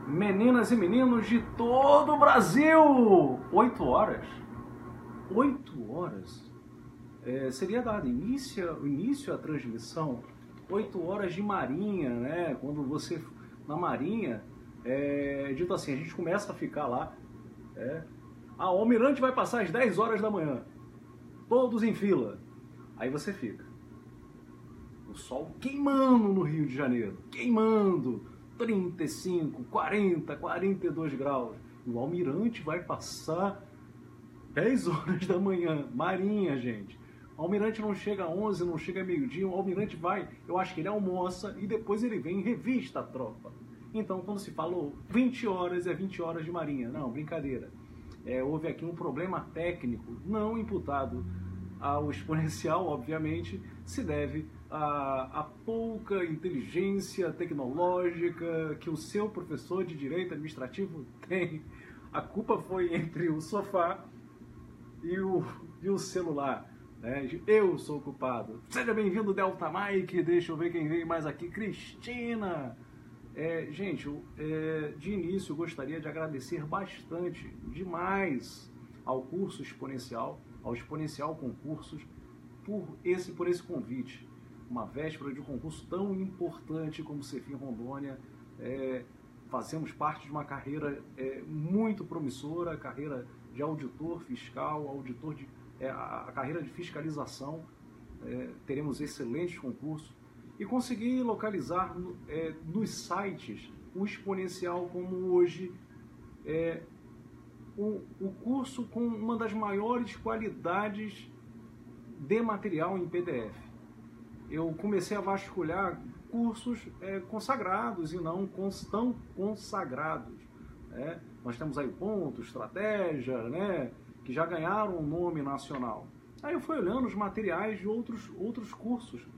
Meninas e meninos de todo o Brasil! 8 horas? 8 horas? Seria dado início à transmissão 8 horas de Marinha, né? Quando você, na Marinha, dito assim, a gente começa a ficar lá. O almirante vai passar às 10 horas da manhã. Todos em fila. Aí você fica. O sol queimando no Rio de Janeiro. Queimando. 35, 40, 42 graus. E o almirante vai passar 10 horas da manhã. Marinha, gente. O almirante não chega a 11, não chega a meio-dia. O almirante vai, eu acho que ele almoça e depois ele vem e revista a tropa. Então, quando se falou 20 horas, é 20 horas de Marinha. Não, brincadeira. Houve aqui um problema técnico não imputado ao exponencial, obviamente, se deve à pouca inteligência tecnológica que o seu professor de direito administrativo tem. A culpa foi entre o sofá e o celular. Eu sou o culpado. Seja bem-vindo, Delta Mike. Deixa eu ver quem veio mais aqui. Cristina. Gente, de início eu gostaria de agradecer bastante, demais, ao curso Exponencial, ao Exponencial Concursos, por esse convite. Uma véspera de um concurso tão importante como o Cefim Rondônia. Fazemos parte de uma carreira muito promissora, a carreira de auditor fiscal, a carreira de fiscalização. Teremos excelentes concursos. E consegui localizar nos sites o Exponencial como hoje o curso com uma das maiores qualidades de material em PDF. Eu comecei a vasculhar cursos consagrados e não tão consagrados. Nós temos aí o Ponto, Estratégia, que já ganharam um nome nacional. Aí eu fui olhando os materiais de outros cursos.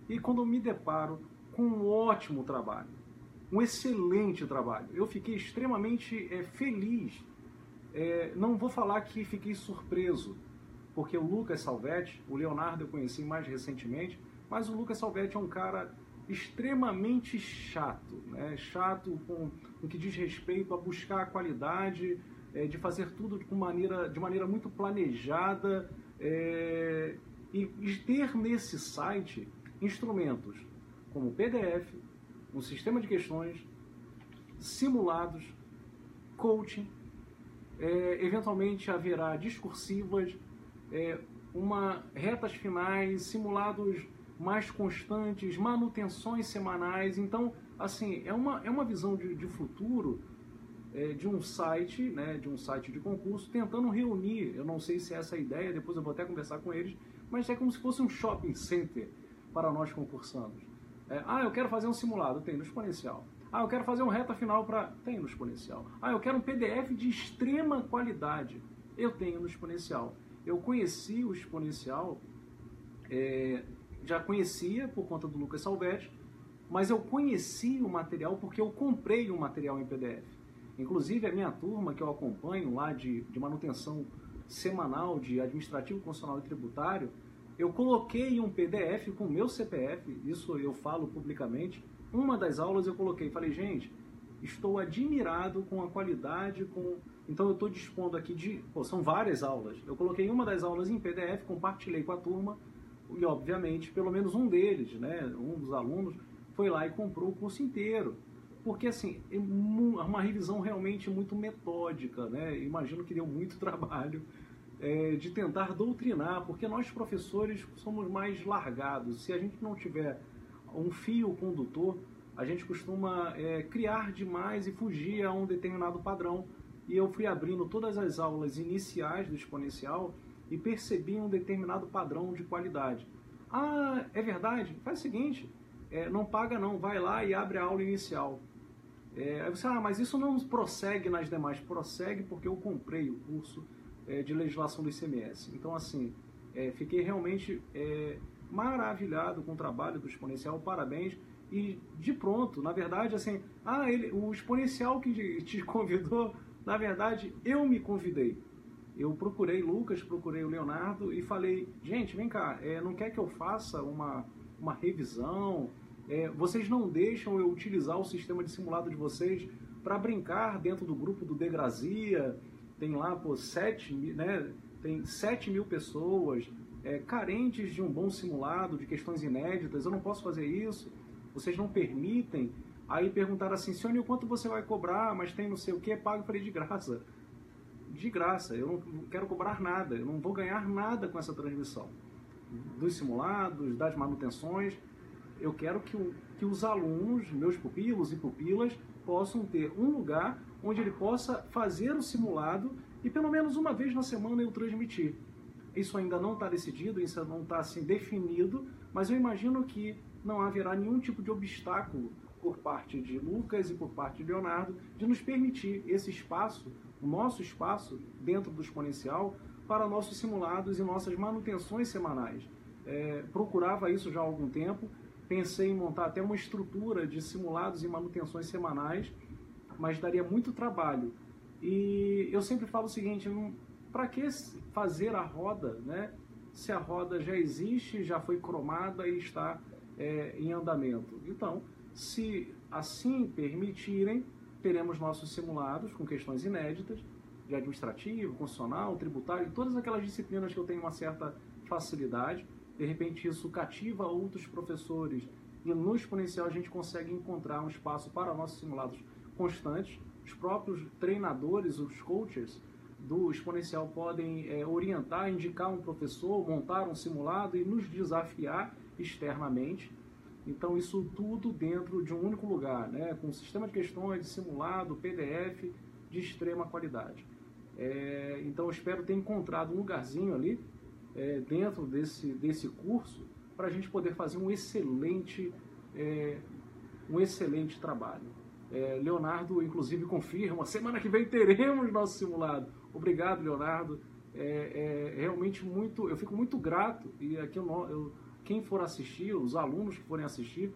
E quando eu me deparo com um ótimo trabalho, um excelente trabalho, eu fiquei extremamente feliz. Não vou falar que fiquei surpreso, porque o Lucas Salvetti, o Leonardo eu conheci mais recentemente, mas o Lucas Salvetti é um cara extremamente chato, chato com o que diz respeito a buscar a qualidade, de fazer tudo de maneira muito planejada, e ter nesse site instrumentos como PDF, um sistema de questões, simulados, coaching, eventualmente haverá discursivas, retas finais, simulados mais constantes, manutenções semanais. Então, assim, é uma visão de futuro de um site, de um site de concurso, tentando reunir, eu não sei se é essa a ideia, depois eu vou até conversar com eles, mas é como se fosse um shopping center para nós concursandos. Eu quero fazer um simulado, tem no Exponencial. Eu quero fazer um reta final tem no Exponencial. Eu quero um PDF de extrema qualidade, eu tenho no Exponencial. Eu conheci o Exponencial, já conhecia por conta do Lucas Salvetti, mas eu conheci o material porque eu comprei o material em PDF. Inclusive a minha turma que eu acompanho lá de manutenção semanal de administrativo, constitucional e tributário, eu coloquei um PDF com o meu CPF, isso eu falo publicamente. Uma das aulas eu coloquei, falei, gente, estou admirado com a qualidade, então eu estou dispondo aqui são várias aulas. Eu coloquei uma das aulas em PDF, compartilhei com a turma, e obviamente, pelo menos um deles, um dos alunos, foi lá e comprou o curso inteiro. Porque assim, é uma revisão realmente muito metódica, Imagino que deu muito trabalho de tentar doutrinar, porque nós professores somos mais largados. Se a gente não tiver um fio condutor, a gente costuma criar demais e fugir a um determinado padrão. E eu fui abrindo todas as aulas iniciais do Exponencial e percebi um determinado padrão de qualidade. É verdade? Faz o seguinte, não paga não, vai lá e abre a aula inicial. Aí você, mas isso não prossegue nas demais. Prossegue porque eu comprei o curso de legislação do ICMS. Então, assim, fiquei realmente maravilhado com o trabalho do Exponencial, parabéns. E de pronto, na verdade, assim, o Exponencial que te convidou, na verdade, eu me convidei. Eu procurei Lucas, procurei o Leonardo e falei, gente, vem cá, não quer que eu faça uma revisão, Vocês não deixam eu utilizar o sistema de simulado de vocês para brincar dentro do grupo do Degrazia. Tem lá, pô, 7 mil pessoas carentes de um bom simulado, de questões inéditas. Eu não posso fazer isso. Vocês não permitem. Aí perguntaram assim, senhor, quanto você vai cobrar? Mas tem não sei o que, pago. Eu falei, de graça. De graça, eu não quero cobrar nada, eu não vou ganhar nada com essa transmissão. Dos simulados, das manutenções, eu quero que os alunos, meus pupilos e pupilas, possam ter um lugar onde ele possa fazer o simulado e pelo menos uma vez na semana eu transmitir. Isso ainda não está decidido, isso não está assim definido, mas eu imagino que não haverá nenhum tipo de obstáculo por parte de Lucas e por parte de Leonardo de nos permitir esse espaço, o nosso espaço dentro do Exponencial para nossos simulados e nossas manutenções semanais. Procurava isso já há algum tempo, pensei em montar até uma estrutura de simulados e manutenções semanais, mas daria muito trabalho. E eu sempre falo o seguinte, para que fazer a roda, né, se a roda já existe, já foi cromada e está em andamento? Então, se assim permitirem, teremos nossos simulados com questões inéditas, de administrativo, constitucional, tributário, todas aquelas disciplinas que eu tenho uma certa facilidade. De repente isso cativa outros professores e no Exponencial a gente consegue encontrar um espaço para nossos simulados constantes. Os próprios treinadores, os coaches do Exponencial podem orientar, indicar um professor, montar um simulado e nos desafiar externamente. Então isso tudo dentro de um único lugar, né? Com um sistema de questões, de simulado, PDF de extrema qualidade. Então eu espero ter encontrado um lugarzinho ali dentro desse curso para a gente poder fazer um excelente trabalho. Leonardo, inclusive, confirma, semana que vem teremos nosso simulado. Obrigado, Leonardo. Realmente muito, eu fico muito grato e aqui quem for assistir, os alunos que forem assistir,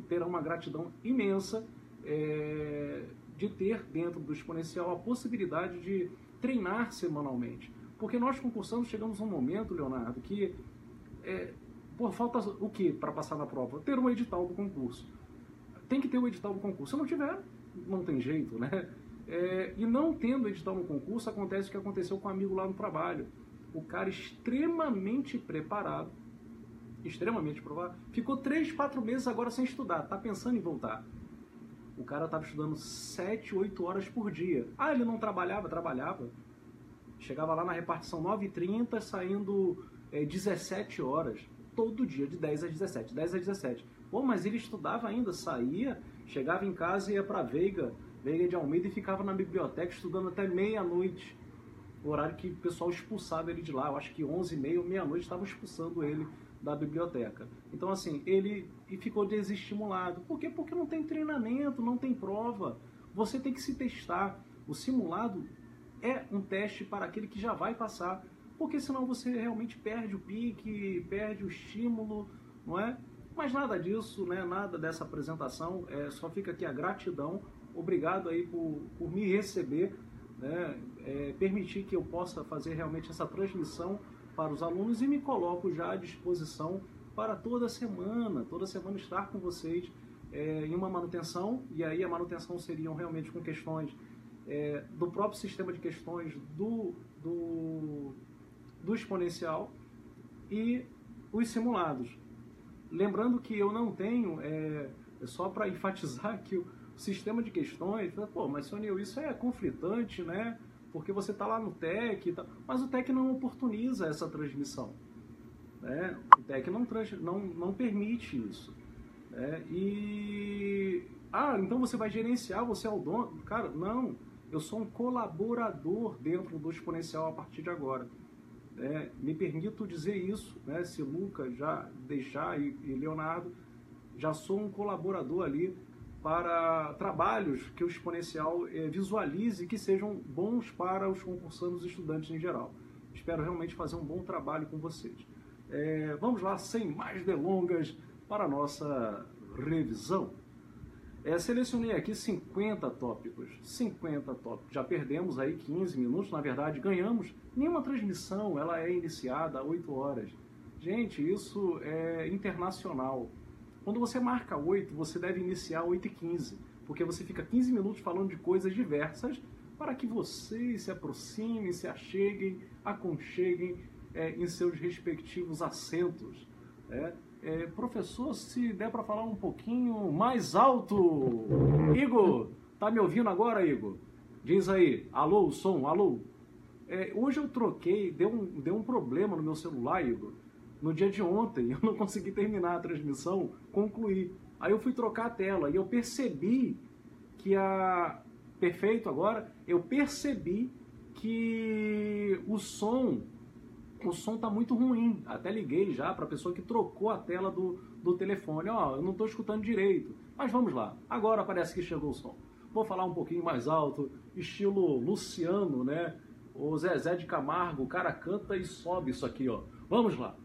terão uma gratidão imensa de ter dentro do Exponencial a possibilidade de treinar semanalmente. Porque nós concursantes chegamos a um momento, Leonardo, que falta o que para passar na prova? Ter um edital do concurso. Tem que ter o edital do concurso. Se não tiver, não tem jeito, né? E não tendo edital no concurso, acontece o que aconteceu com um amigo lá no trabalho. O cara extremamente preparado, ficou 3, 4 meses agora sem estudar, tá pensando em voltar. O cara estava estudando 7, 8 horas por dia. Ele não trabalhava? Trabalhava. Chegava lá na repartição 9h30, saindo 17 horas. Todo dia, de 10 às 17, 10 às 17. Mas ele estudava ainda, saía, chegava em casa e ia para Veiga de Almeida e ficava na biblioteca estudando até meia-noite. O horário que o pessoal expulsava ele de lá. Eu acho que 11h30, meia-noite, estavam expulsando ele da biblioteca. Então, assim, ele ficou desestimulado. Por quê? Porque não tem treinamento, não tem prova. Você tem que se testar. O simulado é um teste para aquele que já vai passar, porque senão você realmente perde o pique, perde o estímulo, não é? Mas nada disso, né? Nada dessa apresentação, só fica aqui a gratidão. Obrigado aí por me receber, né? Permitir que eu possa fazer realmente essa transmissão para os alunos e me coloco já à disposição para toda semana estar com vocês em uma manutenção, e aí a manutenção seriam realmente com questões do próprio sistema de questões do Exponencial e os simulados. Lembrando que eu não tenho, só para enfatizar que o sistema de questões, mas Sonil, isso é conflitante, né? Porque você está lá no TEC, mas o TEC não oportuniza essa transmissão. Né? O TEC não permite isso. Então você vai gerenciar, você é o dono? Cara, não. Eu sou um colaborador dentro do Exponencial a partir de agora. Me permito dizer isso, né? Se Lucas já deixar e Leonardo, já sou um colaborador ali para trabalhos que o Exponencial visualize que sejam bons para os concursandos e estudantes em geral. Espero realmente fazer um bom trabalho com vocês. Vamos lá, sem mais delongas, para a nossa revisão. Selecionei aqui 50 tópicos. 50 tópicos. Já perdemos aí 15 minutos, na verdade ganhamos. Nenhuma transmissão ela é iniciada a 8 horas. Gente, isso é internacional. Quando você marca 8, você deve iniciar 8h15, porque você fica 15 minutos falando de coisas diversas para que vocês se aproximem, se acheguem, aconcheguem em seus respectivos assentos. Professor, se der para falar um pouquinho mais alto. Igor, tá me ouvindo agora, Igor? Diz aí, alô, som, alô. Hoje eu troquei, deu um problema no meu celular, Igor. No dia de ontem, eu não consegui terminar a transmissão, concluir. Aí eu fui trocar a tela e eu percebi que Perfeito agora? Eu percebi que o som tá muito ruim. Até liguei já para a pessoa que trocou a tela do telefone. Eu não estou escutando direito. Mas vamos lá. Agora parece que chegou o som. Vou falar um pouquinho mais alto, estilo Luciano, né? O Zezé de Camargo, o cara canta e sobe isso aqui, ó. Vamos lá.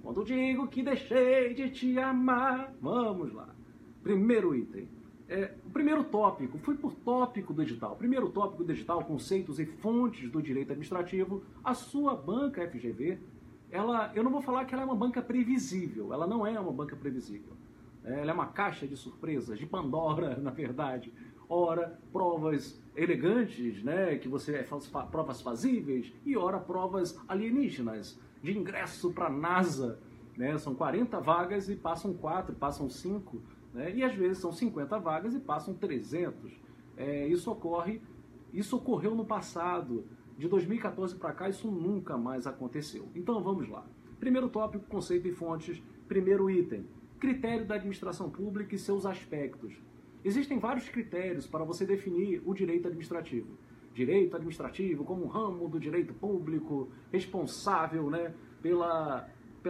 Quando digo que deixei de te amar. Vamos lá. Primeiro item. O primeiro tópico, fui por tópico do edital. Primeiro tópico do edital, conceitos e fontes do direito administrativo. A sua banca FGV, eu não vou falar que ela é uma banca previsível. Ela não é uma banca previsível. Ela é uma caixa de surpresas, de Pandora, na verdade. Ora, provas elegantes, né, que você provas fazíveis, e ora, provas alienígenas, de ingresso para a NASA. Né? São 40 vagas e passam 4, passam 5, né? E às vezes são 50 vagas e passam 300. Isso ocorreu no passado. De 2014 para cá, isso nunca mais aconteceu. Então vamos lá. Primeiro tópico, conceito e fontes. Primeiro item, critério da administração pública e seus aspectos. Existem vários critérios para você definir o direito administrativo. Direito administrativo como um ramo do direito público, responsável, né, pela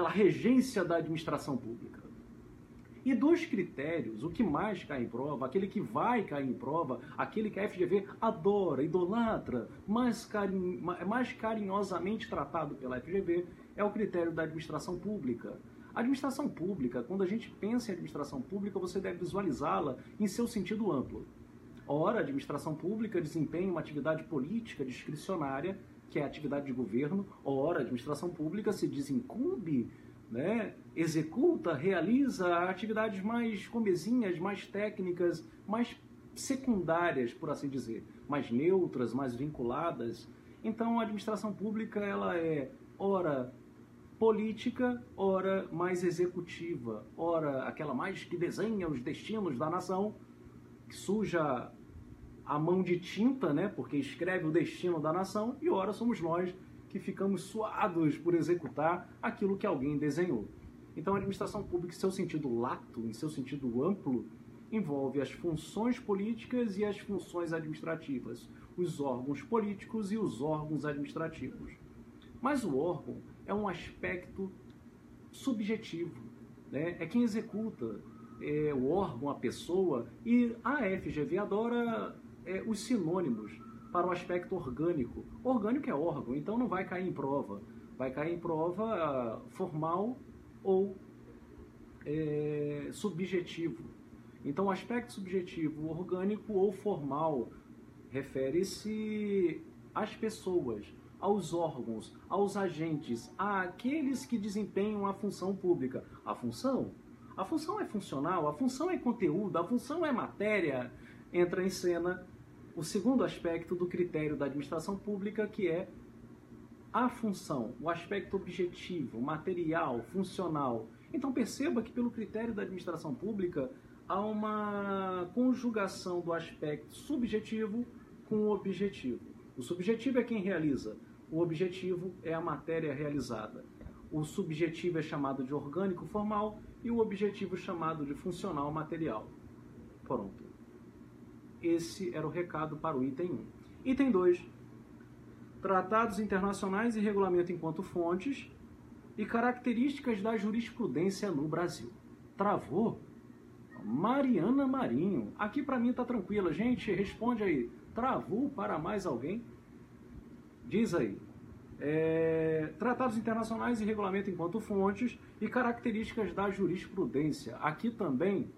regência da administração pública. E dos critérios, o que mais cai em prova, aquele que vai cair em prova, aquele que a FGV adora, idolatra, mais carinhosamente tratado pela FGV, é o critério da administração pública. A administração pública, quando a gente pensa em administração pública, você deve visualizá-la em seu sentido amplo. Ora, a administração pública desempenha uma atividade política discricionária, que é a atividade de governo. Ora, a administração pública se desincumbe, né, executa, realiza atividades mais comezinhas, mais técnicas, mais secundárias, por assim dizer, mais neutras, mais vinculadas. Então, a administração pública, ela é, ora, política, ora, mais executiva, ora, aquela mais que desenha os destinos da nação, que suja a mão de tinta, né, porque escreve o destino da nação, e ora somos nós que ficamos suados por executar aquilo que alguém desenhou. Então, a administração pública, em seu sentido lato, em seu sentido amplo, envolve as funções políticas e as funções administrativas, os órgãos políticos e os órgãos administrativos. Mas o órgão é um aspecto subjetivo, né? É quem executa, o órgão, a pessoa, e a FGV adora os sinônimos para o aspecto orgânico. Orgânico é órgão, então não vai cair em prova. Vai cair em prova formal ou subjetivo. Então, o aspecto subjetivo, orgânico ou formal, refere-se às pessoas, aos órgãos, aos agentes, àqueles que desempenham a função pública. A função é funcional, a função é conteúdo, a função é matéria. Entra em cena o segundo aspecto do critério da administração pública, que é a função, o aspecto objetivo, material, funcional. Então perceba que pelo critério da administração pública há uma conjugação do aspecto subjetivo com o objetivo. O subjetivo é quem realiza, o objetivo é a matéria realizada. O subjetivo é chamado de orgânico formal e o objetivo chamado de funcional material. Pronto. Esse era o recado para o item 1. Item 2. Tratados internacionais e regulamento enquanto fontes e características da jurisprudência no Brasil. Travou? Mariana Marinho. Aqui para mim tá tranquila. Gente, responde aí. Travou para mais alguém? Diz aí. Tratados internacionais e regulamento enquanto fontes e características da jurisprudência. Aqui também,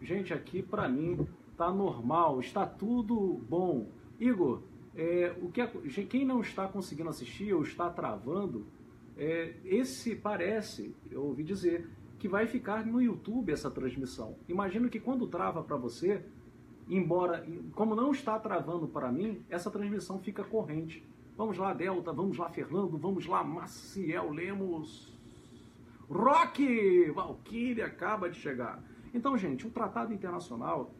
gente, aqui para mim tá normal, está tudo bom. Igor, quem não está conseguindo assistir ou está travando, eu ouvi dizer que vai ficar no YouTube essa transmissão. Imagino que quando trava para você, embora, como não está travando para mim, essa transmissão fica corrente. Vamos lá, Delta, vamos lá, Fernando, vamos lá, Maciel Lemos, Rock, Valkyrie acaba de chegar. Então, gente, o tratado internacional,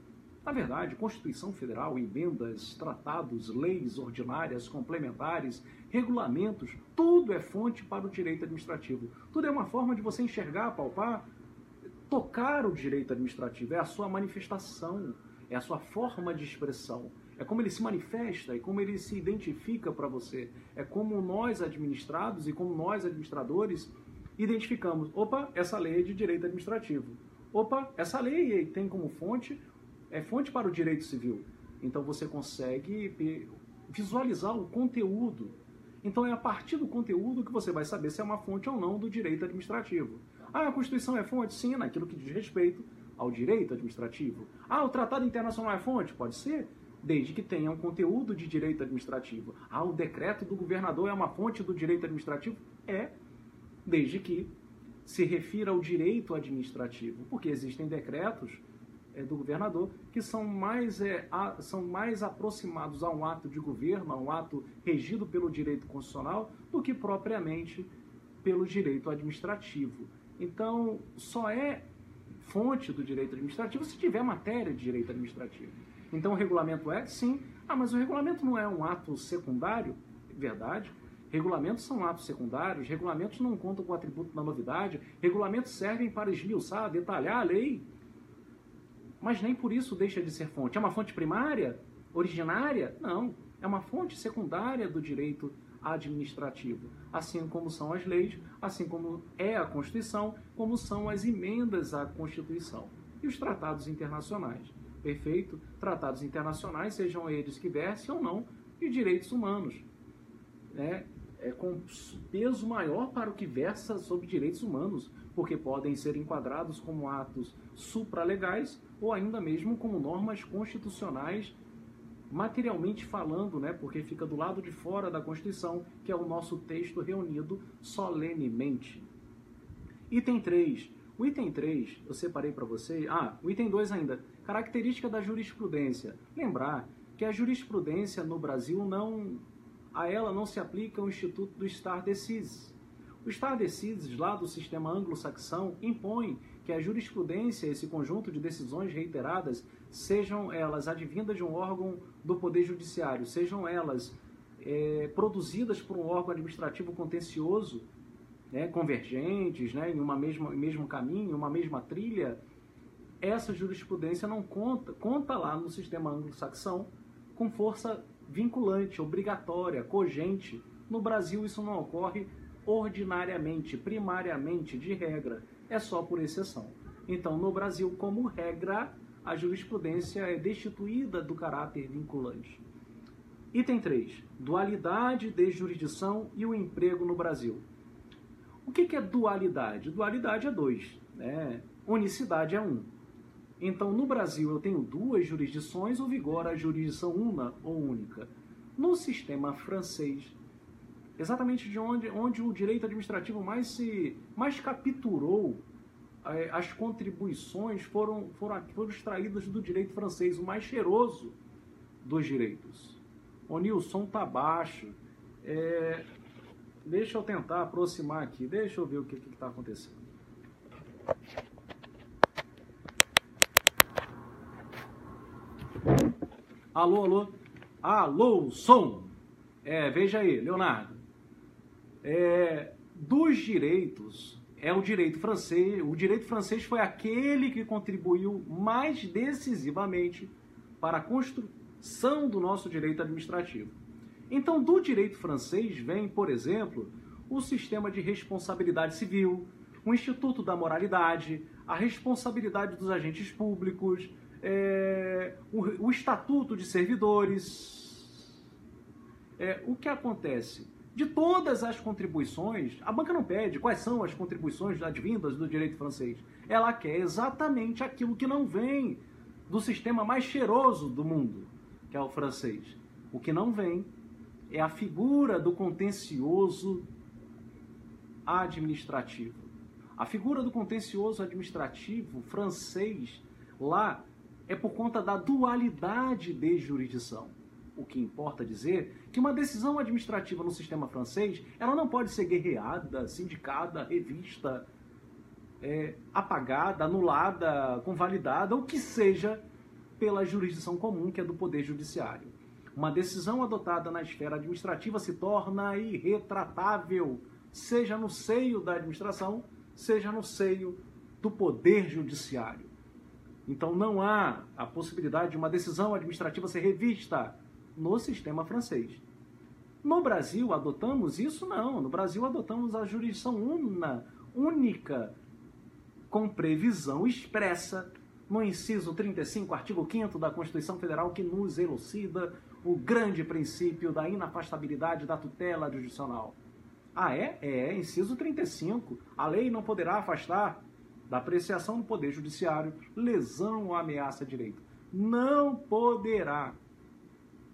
na verdade, Constituição Federal, emendas, tratados, leis ordinárias, complementares, regulamentos, tudo é fonte para o direito administrativo. Tudo é uma forma de você enxergar, palpar, tocar o direito administrativo. É a sua manifestação, é a sua forma de expressão. É como ele se manifesta, é como ele se identifica para você. É como nós administrados e como nós administradores identificamos. Opa, essa lei é de direito administrativo. Opa, essa lei tem como fonte, é fonte para o direito civil. Então você consegue visualizar o conteúdo. Então é a partir do conteúdo que você vai saber se é uma fonte ou não do direito administrativo. Ah, a Constituição é fonte? Sim, naquilo que diz respeito ao direito administrativo. Ah, o Tratado Internacional é fonte? Pode ser, desde que tenha um conteúdo de direito administrativo. Ah, o decreto do governador é uma fonte do direito administrativo? É, desde que se refira ao direito administrativo, porque existem decretos do governador que são mais aproximados a um ato de governo, a um ato regido pelo direito constitucional, do que propriamente pelo direito administrativo. Então, só é fonte do direito administrativo se tiver matéria de direito administrativo. Então, o regulamento é? Sim. Ah, mas o regulamento não é um ato secundário? Verdade. Regulamentos são atos secundários, regulamentos não contam com o atributo da novidade, regulamentos servem para esmiuçar, detalhar a lei, mas nem por isso deixa de ser fonte. É uma fonte primária? Originária? Não. É uma fonte secundária do direito administrativo, assim como são as leis, assim como é a Constituição, como são as emendas à Constituição. E os tratados internacionais. Perfeito? Tratados internacionais, sejam eles que versem ou não de direitos humanos. É com peso maior para o que versa sobre direitos humanos, porque podem ser enquadrados como atos supralegais ou ainda mesmo como normas constitucionais, materialmente falando, porque fica do lado de fora da Constituição, que é o nosso texto reunido solenemente. Item 3. O item 3, eu separei para vocês. O item 2 ainda. Característica da jurisprudência. Lembrar que a jurisprudência no Brasil a ela não se aplica o Instituto do stare decisis. O stare decisis, lá do sistema anglo-saxão, impõe que a jurisprudência, esse conjunto de decisões reiteradas, sejam elas advindas de um órgão do Poder Judiciário, sejam elas produzidas por um órgão administrativo contencioso, convergentes, em mesmo caminho, uma mesma trilha, essa jurisprudência não conta lá no sistema anglo-saxão com força vinculante, obrigatória, cogente. No Brasil isso não ocorre ordinariamente, primariamente, de regra. É só por exceção. Então, no Brasil, como regra, a jurisprudência é destituída do caráter vinculante. Item 3. Dualidade de jurisdição e o emprego no Brasil. O que é dualidade? Dualidade é 2. Unicidade é 1. Então, no Brasil, eu tenho 2 jurisdições ou vigora a jurisdição una ou única. No sistema francês, exatamente de onde o direito administrativo mais capturou as contribuições foram extraídas do direito francês, o mais cheiroso dos direitos. Ô Nilson, tá baixo. Deixa eu tentar aproximar aqui, deixa eu ver o que está acontecendo. Alô, alô? Alô, som! Veja aí, Leonardo. Dos direitos, o direito francês. O direito francês foi aquele que contribuiu mais decisivamente para a construção do nosso direito administrativo. Então, do direito francês vem, por exemplo, o sistema de responsabilidade civil, o Instituto da Moralidade, a responsabilidade dos agentes públicos, o Estatuto de Servidores. O que acontece? De todas as contribuições, a banca não pede quais são as contribuições advindas do direito francês. Ela quer exatamente aquilo que não vem do sistema mais cheiroso do mundo, que é o francês. O que não vem é a figura do contencioso administrativo. A figura do contencioso administrativo francês lá é por conta da dualidade de jurisdição. O que importa dizer que uma decisão administrativa no sistema francês, ela não pode ser guerreada, sindicada, revista, apagada, anulada, convalidada, ou que seja, pela jurisdição comum, que é do Poder Judiciário. Uma decisão adotada na esfera administrativa se torna irretratável, seja no seio da administração, seja no seio do Poder Judiciário. Então não há a possibilidade de uma decisão administrativa ser revista no sistema francês. No Brasil, adotamos isso? Não. No Brasil, adotamos a jurisdição única, com previsão expressa no inciso 35, artigo 5º da Constituição Federal, que nos elucida o grande princípio da inafastabilidade da tutela jurisdicional. Ah, é? É, inciso 35. A lei não poderá afastar da apreciação do Poder Judiciário lesão ou ameaça a direito. Não poderá.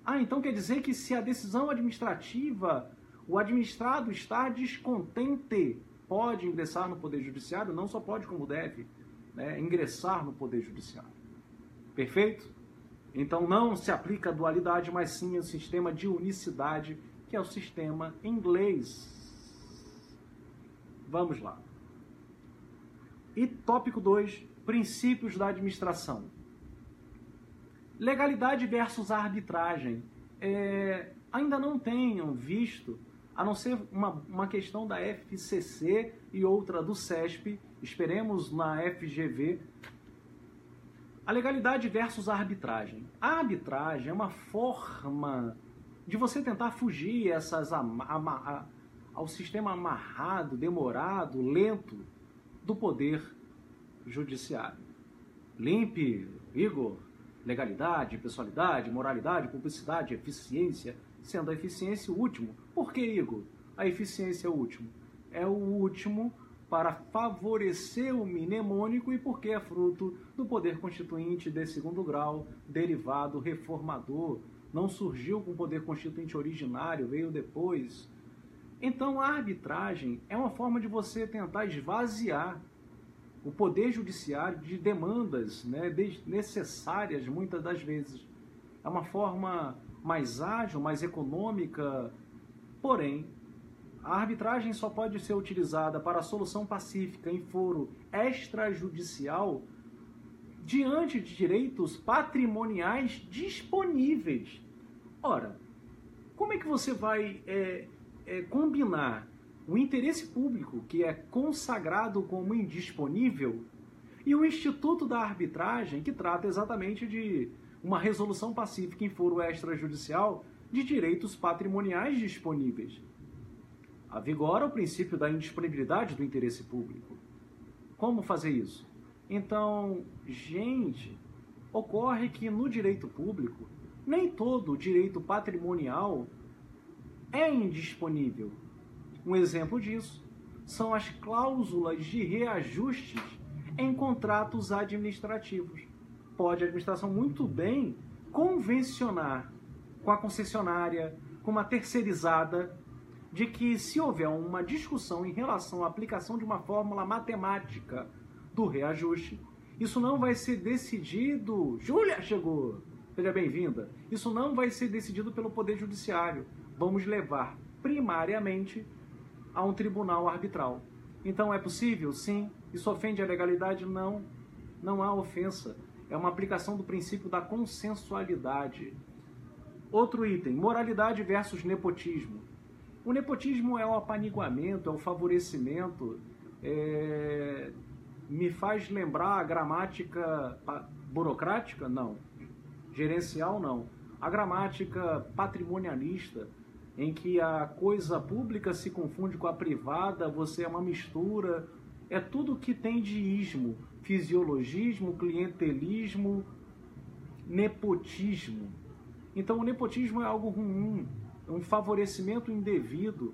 Ah, então quer dizer que se a decisão administrativa, o administrado está descontente, pode ingressar no Poder Judiciário? Não só pode, como deve, né, ingressar no Poder Judiciário. Perfeito? Então não se aplica a dualidade, mas sim o sistema de unicidade, que é o sistema inglês. Vamos lá. E tópico 2, princípios da administração. Legalidade versus arbitragem. Ainda não tenho visto, a não ser uma questão da FCC e outra do CESP, esperemos na FGV. A legalidade versus a arbitragem. A arbitragem é uma forma de você tentar fugir ao sistema amarrado, demorado, lento do Poder Judiciário. Limpe, Igor, legalidade, pessoalidade, moralidade, publicidade, eficiência, sendo a eficiência o último. Por que, Igor? A eficiência é o último. É o último para favorecer o mnemônico e porque é fruto do poder constituinte de segundo grau, derivado, reformador. Não surgiu com o poder constituinte originário, veio depois. Então a arbitragem é uma forma de você tentar esvaziar o Poder Judiciário de demandas, né, necessárias muitas das vezes. É uma forma mais ágil, mais econômica, porém, a arbitragem só pode ser utilizada para a solução pacífica em foro extrajudicial diante de direitos patrimoniais disponíveis. Ora, como é que você vai combinar o interesse público, que é consagrado como indisponível, e o Instituto da Arbitragem, que trata exatamente de uma resolução pacífica em foro extrajudicial de direitos patrimoniais disponíveis? Avigora o princípio da indisponibilidade do interesse público. Como fazer isso? Então, gente, ocorre que no direito público, nem todo direito patrimonial é indisponível. Um exemplo disso são as cláusulas de reajustes em contratos administrativos. Pode a administração muito bem convencionar com a concessionária, com uma terceirizada, de que se houver uma discussão em relação à aplicação de uma fórmula matemática do reajuste, isso não vai ser decidido... Júlia chegou! Seja bem-vinda. Isso não vai ser decidido pelo Poder Judiciário. Vamos levar primariamente a um tribunal arbitral. Então é possível? Sim. Isso ofende a legalidade? Não. Não há ofensa. É uma aplicação do princípio da consensualidade. Outro item, moralidade versus nepotismo. O nepotismo é o apaniguamento, é o favorecimento, me faz lembrar a gramática burocrática? Não. Gerencial? Não. A gramática patrimonialista, em que a coisa pública se confunde com a privada, você é uma mistura, é tudo que tem de ismo, fisiologismo, clientelismo, nepotismo. Então o nepotismo é algo ruim, um favorecimento indevido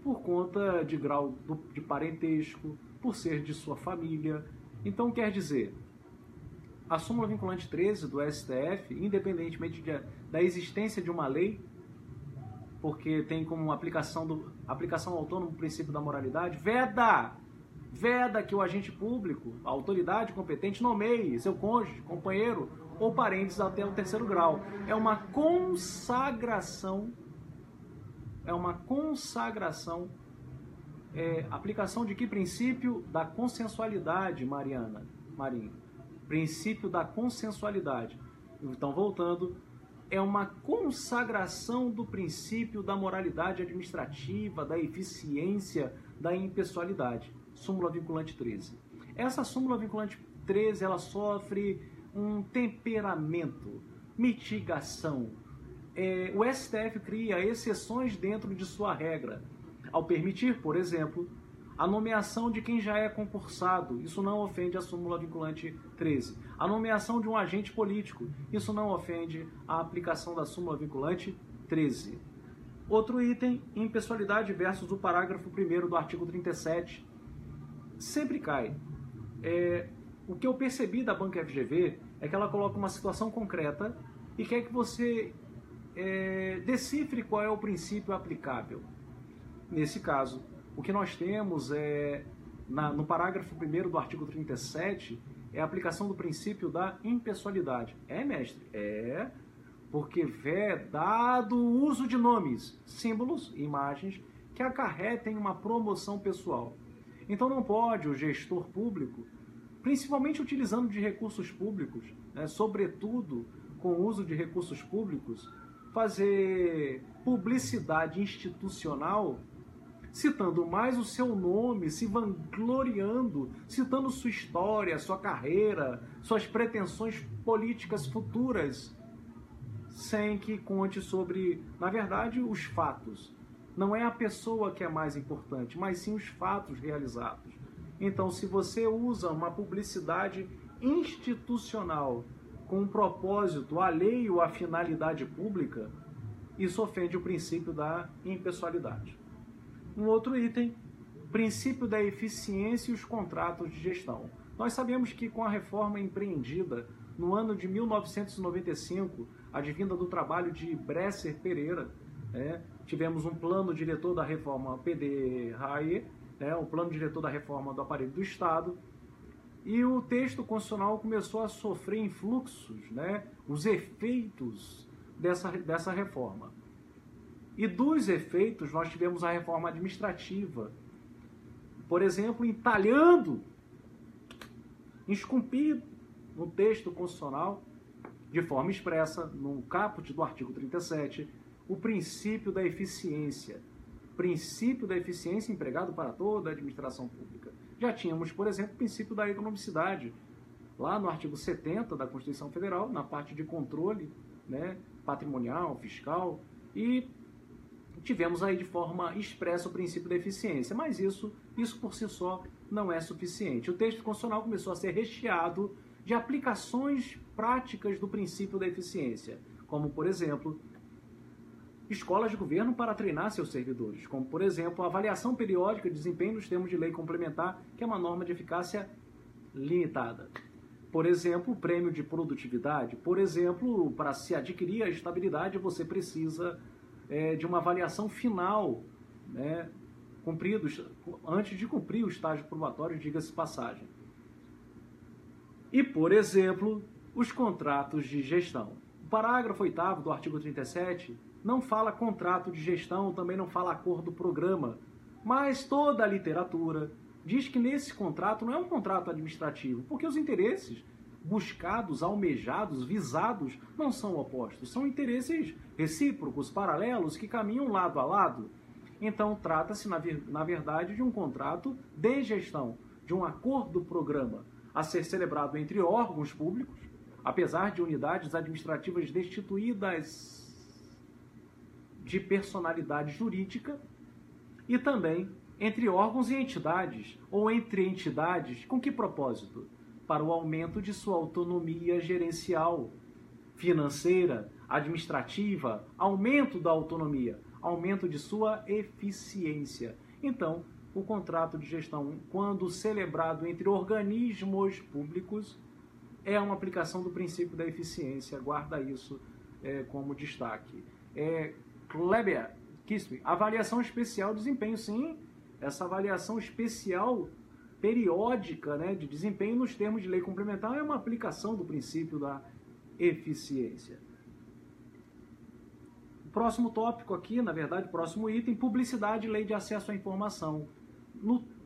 por conta de grau de parentesco, por ser de sua família. Então quer dizer, a súmula vinculante 13 do STF, independentemente da existência de uma lei, porque tem como aplicação autônoma o princípio da moralidade, veda veda que o agente público, a autoridade competente, nomeie seu cônjuge, companheiro ou parentes até o 3º grau. É uma consagração, aplicação de que princípio? Da consensualidade, Marinho. Princípio da consensualidade. Então, voltando, é uma consagração do princípio da moralidade administrativa, da eficiência, da impessoalidade. Súmula vinculante 13. Essa súmula vinculante 13, ela sofre um temperamento, mitigação. O STF cria exceções dentro de sua regra, ao permitir, por exemplo, a nomeação de quem já é concursado. Isso não ofende a súmula vinculante 13. A nomeação de um agente político. Isso não ofende a aplicação da súmula vinculante 13. Outro item, impessoalidade versus o parágrafo 1º do artigo 37. Sempre cai. O que eu percebi da Banca FGV é que ela coloca uma situação concreta e quer que você decifre qual é o princípio aplicável. Nesse caso, o que nós temos no parágrafo 1º do artigo 37, é a aplicação do princípio da impessoalidade. Mestre? Porque dado o uso de nomes, símbolos e imagens que acarretem uma promoção pessoal. Então não pode o gestor público, principalmente utilizando de recursos públicos, sobretudo com o uso de recursos públicos, fazer publicidade institucional citando mais o seu nome, se vangloriando, citando sua história, sua carreira, suas pretensões políticas futuras, sem que conte sobre, na verdade, os fatos. Não é a pessoa que é mais importante, mas sim os fatos realizados. Então, se você usa uma publicidade institucional com um propósito alheio à finalidade pública, isso ofende o princípio da impessoalidade. Um outro item, princípio da eficiência e os contratos de gestão. Nós sabemos que com a reforma empreendida no ano de 1995, advinda do trabalho de Bresser Pereira, tivemos um plano diretor da reforma PD-RAE, o plano diretor da reforma do aparelho do Estado, e o texto constitucional começou a sofrer influxos, os efeitos dessa reforma. E dos efeitos, nós tivemos a reforma administrativa, por exemplo, entalhando, esculpido no texto constitucional, de forma expressa, no caput do artigo 37, o princípio da eficiência. Princípio da eficiência empregado para toda a administração pública. Já tínhamos, por exemplo, o princípio da economicidade, lá no artigo 70 da Constituição Federal, na parte de controle patrimonial, fiscal, e tivemos aí de forma expressa o princípio da eficiência, mas isso por si só não é suficiente. O texto constitucional começou a ser recheado de aplicações práticas do princípio da eficiência, como, por exemplo, escolas de governo para treinar seus servidores, como, por exemplo, a avaliação periódica de desempenho nos termos de lei complementar, que é uma norma de eficácia limitada. Por exemplo, o prêmio de produtividade. Por exemplo, para se adquirir a estabilidade, você precisa de uma avaliação final, antes de cumprir o estágio probatório, diga-se passagem. E, por exemplo, os contratos de gestão. O parágrafo 8º do artigo 37 não fala contrato de gestão, também não fala acordo programa, mas toda a literatura diz que nesse contrato não é um contrato administrativo, porque os interesses buscados, almejados, visados, não são opostos, são interesses recíprocos, paralelos, que caminham lado a lado. Então, trata-se, na verdade, de um contrato de gestão, de um acordo-programa a ser celebrado entre órgãos públicos, apesar de unidades administrativas destituídas de personalidade jurídica, e também entre órgãos e entidades, ou entre entidades, com que propósito? Para o aumento de sua autonomia gerencial, financeira, administrativa, aumento da autonomia, aumento de sua eficiência. Então, o contrato de gestão, quando celebrado entre organismos públicos, é uma aplicação do princípio da eficiência. Guarda isso como destaque. Kleber Kispe, avaliação especial de desempenho. Sim, essa avaliação especial periódica, né, de desempenho nos termos de lei complementar é uma aplicação do princípio da eficiência. O próximo tópico aqui, na verdade, próximo item, publicidade e lei de acesso à informação.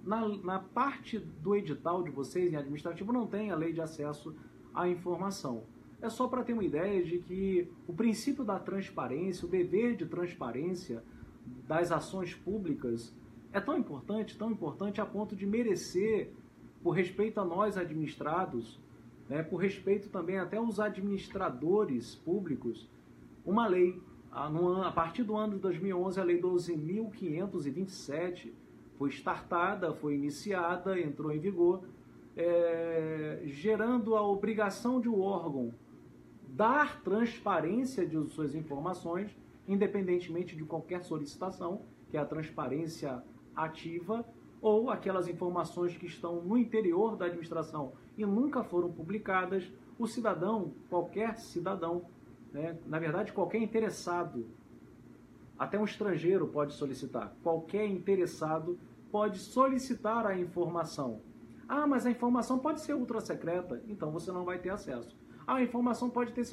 Na parte do edital de vocês, em administrativo, não tem a lei de acesso à informação. É só para ter uma ideia de que o princípio da transparência, o dever de transparência das ações públicas é tão importante a ponto de merecer, por respeito a nós administrados, né, por respeito também até aos administradores públicos, uma lei. A partir do ano de 2011, a Lei 12.527 foi startada, foi iniciada, entrou em vigor, gerando a obrigação de o órgão dar transparência de suas informações, independentemente de qualquer solicitação, que é a transparência ativa, ou aquelas informações que estão no interior da administração e nunca foram publicadas, o cidadão, qualquer cidadão, né, na verdade qualquer interessado, até um estrangeiro pode solicitar, qualquer interessado pode solicitar a informação. Ah, mas a informação pode ser ultra secreta, então você não vai ter acesso. Ah, a informação pode ter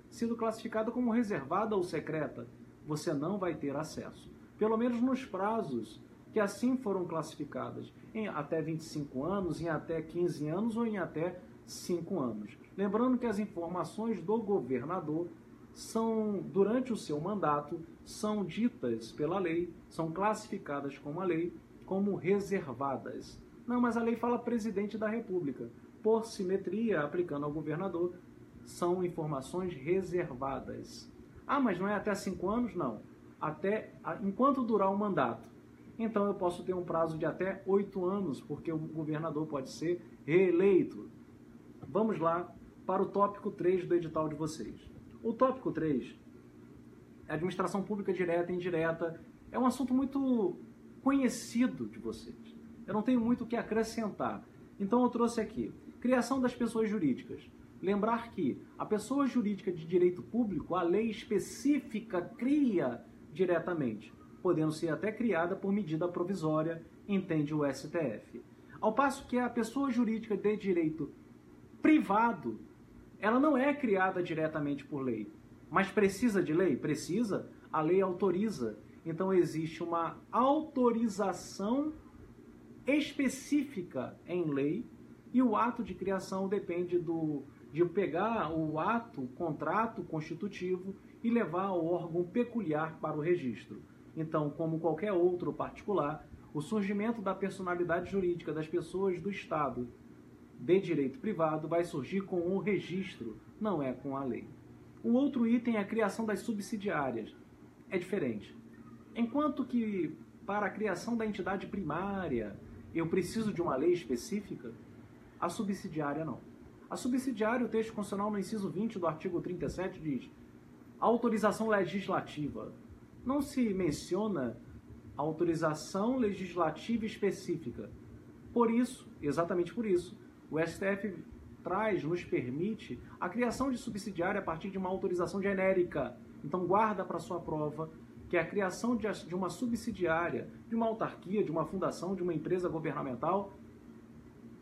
sido classificada como reservada ou secreta, você não vai ter acesso. Pelo menos nos prazos que assim foram classificadas, em até 25 anos, em até 15 anos ou em até 5 anos. Lembrando que as informações do governador são, durante o seu mandato, são ditas pela lei, são classificadas como a lei, como reservadas. Não, mas a lei fala presidente da República. Por simetria, aplicando ao governador, são informações reservadas. Ah, mas não é até 5 anos? Não. Enquanto durar o mandato. Então eu posso ter um prazo de até 8 anos, porque o governador pode ser reeleito. Vamos lá para o tópico 3 do edital de vocês. O tópico 3, administração pública direta e indireta, é um assunto muito conhecido de vocês. Eu não tenho muito o que acrescentar. Então eu trouxe aqui, criação das pessoas jurídicas. Lembrar que a pessoa jurídica de direito público, a lei específica cria diretamente, podendo ser até criada por medida provisória, entende o STF. Ao passo que a pessoa jurídica de direito privado, ela não é criada diretamente por lei, mas precisa de lei? Precisa, a lei autoriza. Então existe uma autorização específica em lei e o ato de criação depende de pegar o ato, o contrato constitutivo e levar ao órgão peculiar para o registro. Então, como qualquer outro particular, o surgimento da personalidade jurídica das pessoas do Estado de direito privado vai surgir com o registro, não é com a lei. O outro item é a criação das subsidiárias. É diferente. Enquanto que para a criação da entidade primária eu preciso de uma lei específica, a subsidiária não. A subsidiária, o texto constitucional no inciso 20 do artigo 37 diz autorização legislativa. Não se menciona autorização legislativa específica. Por isso, exatamente por isso, o STF nos permite a criação de subsidiária a partir de uma autorização genérica. Então guarda para sua prova que a criação de uma subsidiária, de uma autarquia, de uma fundação, de uma empresa governamental,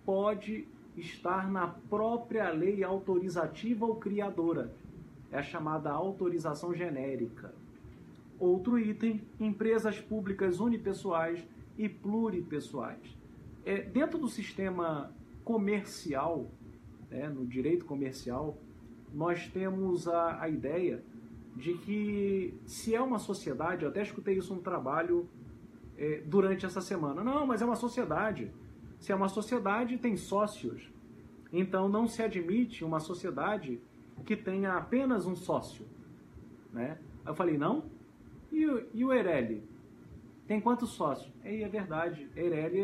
pode estar na própria lei autorizativa ou criadora. É a chamada autorização genérica. Outro item, empresas públicas unipessoais e pluripessoais. Dentro do sistema comercial, no direito comercial, nós temos a ideia de que se é uma sociedade, eu até escutei isso no trabalho durante essa semana, não, mas é uma sociedade. Se é uma sociedade, tem sócios. Então não se admite uma sociedade que tenha apenas um sócio. Né? Aí eu falei, não? E o Eireli? Tem quantos sócios? É verdade, a Eireli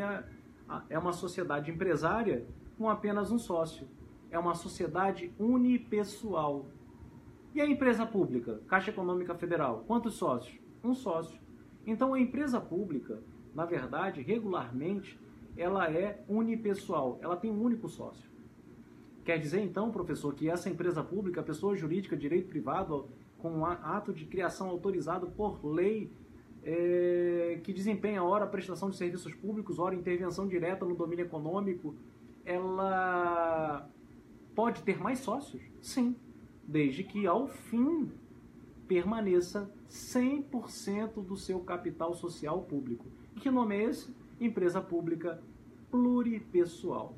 é uma sociedade empresária com apenas um sócio. É uma sociedade unipessoal. E a empresa pública, Caixa Econômica Federal, quantos sócios? Um sócio. Então a empresa pública, na verdade, regularmente, ela é unipessoal, ela tem um único sócio. Quer dizer então, professor, que essa empresa pública, pessoa jurídica, direito privado, com um ato de criação autorizado por lei, que desempenha ora a prestação de serviços públicos, ora intervenção direta no domínio econômico, ela pode ter mais sócios? Sim, desde que ao fim permaneça 100% do seu capital social público. E que nome é esse? Empresa pública pluripessoal.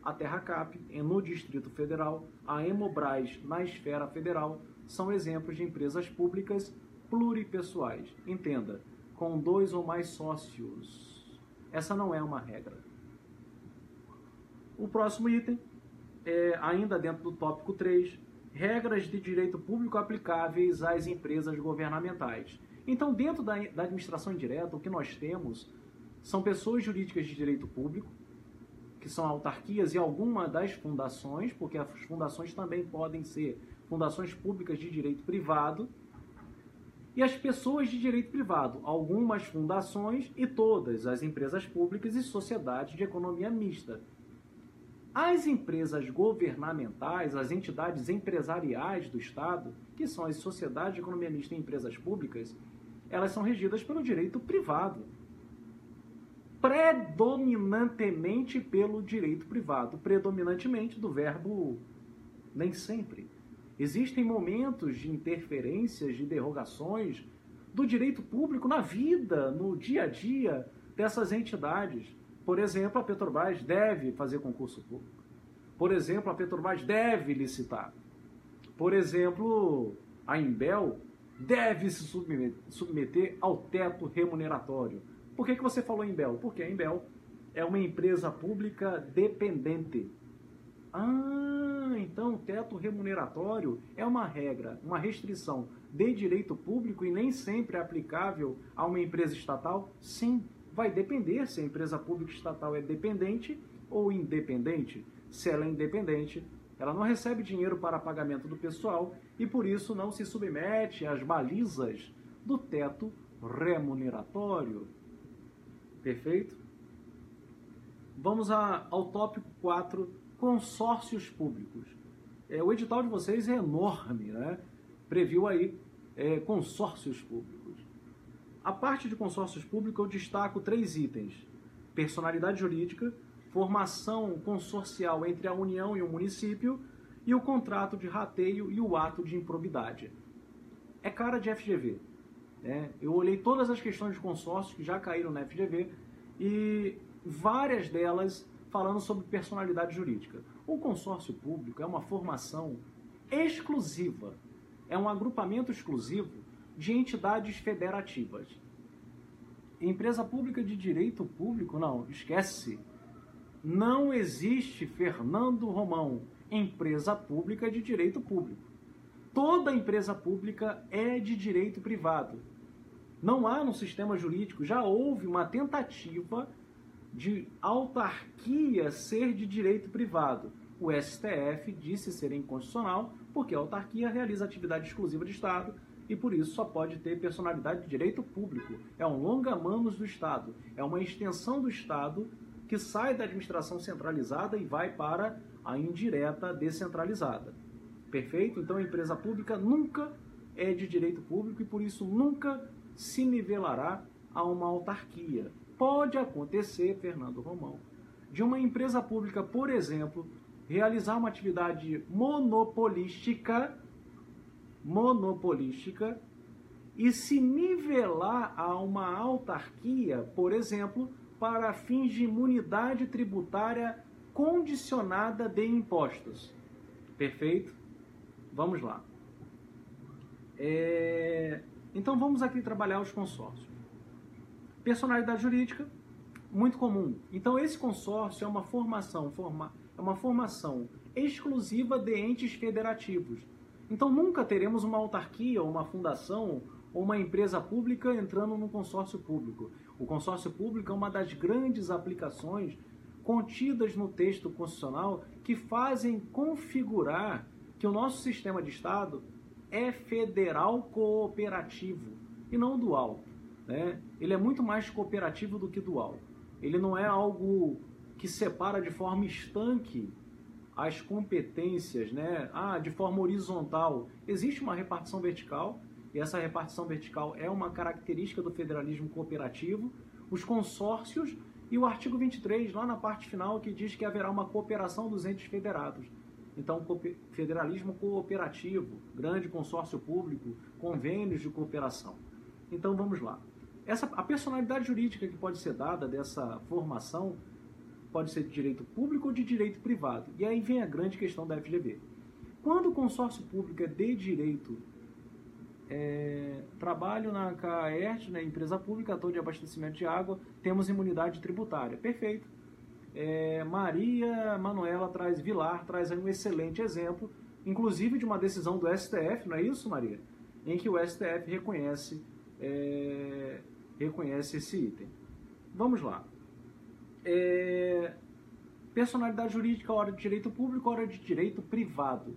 A Terracap, no Distrito Federal, a Hemobras, na esfera federal, são exemplos de empresas públicas pluripessoais. Entenda, com 2 ou mais sócios. Essa não é uma regra. O próximo item, ainda dentro do tópico 3, regras de direito público aplicáveis às empresas governamentais. Então, dentro da administração indireta, o que nós temos são pessoas jurídicas de direito público, que são autarquias e algumas das fundações, porque as fundações também podem ser fundações públicas de direito privado, e as pessoas de direito privado, algumas fundações e todas as empresas públicas e sociedades de economia mista. As empresas governamentais, as entidades empresariais do Estado, que são as sociedades de economia mista e empresas públicas, elas são regidas pelo direito privado. Predominantemente pelo direito privado. Predominantemente do verbo nem sempre. Existem momentos de interferências, de derrogações do direito público na vida, no dia a dia dessas entidades. Por exemplo, a Petrobras deve fazer concurso público. Por exemplo, a Petrobras deve licitar. Por exemplo, a Imbel deve se submeter ao teto remuneratório. Por que você falou Imbel? Porque a Imbel é uma empresa pública dependente. Então o teto remuneratório é uma regra, uma restrição de direito público e nem sempre é aplicável a uma empresa estatal? Sim, vai depender se a empresa pública estatal é dependente ou independente. Se ela é independente, ela não recebe dinheiro para pagamento do pessoal e por isso não se submete às balizas do teto remuneratório. Perfeito? Vamos ao tópico 4, consórcios públicos. O edital de vocês é enorme, né? Previu aí consórcios públicos. A parte de consórcios públicos eu destaco 3 itens. Personalidade jurídica, formação consorcial entre a União e o município e o contrato de rateio e o ato de improbidade. É cara de FGV. Eu olhei todas as questões de consórcio que já caíram na FGV e várias delas falando sobre personalidade jurídica. O consórcio público é uma formação exclusiva, é um agrupamento exclusivo de entidades federativas. Empresa pública de direito público, não, esquece. Não existe, Fernando Romão, empresa pública de direito público. Toda empresa pública é de direito privado. Não há no sistema jurídico, já houve uma tentativa de autarquia ser de direito privado. O STF disse ser inconstitucional porque a autarquia realiza atividade exclusiva de Estado e por isso só pode ter personalidade de direito público. É um longa-manos do Estado, é uma extensão do Estado que sai da administração centralizada e vai para a indireta descentralizada. Perfeito? Então a empresa pública nunca é de direito público e por isso nunca se nivelará a uma autarquia. Pode acontecer, Fernando Romão, de uma empresa pública, por exemplo, realizar uma atividade monopolística e se nivelar a uma autarquia, por exemplo, para fins de imunidade tributária condicionada de impostos. Perfeito? Vamos lá. Então vamos aqui trabalhar os consórcios. Personalidade jurídica, muito comum. Então esse consórcio é uma formação exclusiva de entes federativos. Então nunca teremos uma autarquia, uma fundação ou uma empresa pública entrando no consórcio público. O consórcio público é uma das grandes aplicações contidas no texto constitucional que fazem configurar que o nosso sistema de Estado é federal cooperativo e não dual. Ele é muito mais cooperativo do que dual. Ele não é algo que separa de forma estanque as competências, de forma horizontal. Existe uma repartição vertical e essa repartição vertical é uma característica do federalismo cooperativo, os consórcios e o artigo 23, lá na parte final, que diz que haverá uma cooperação dos entes federados. Então, federalismo cooperativo, grande consórcio público, convênios de cooperação. Então, vamos lá. A personalidade jurídica que pode ser dada dessa formação pode ser de direito público ou de direito privado. E aí vem a grande questão da FGV. Quando o consórcio público é de direito, trabalho na CAERT, né, empresa pública, ator de abastecimento de água, temos imunidade tributária. Perfeito. Maria Manuela Vilar traz aí um excelente exemplo, inclusive de uma decisão do STF, não é isso, Maria? Em que o STF reconhece esse item. Vamos lá. Personalidade jurídica, hora de direito público, hora de direito privado.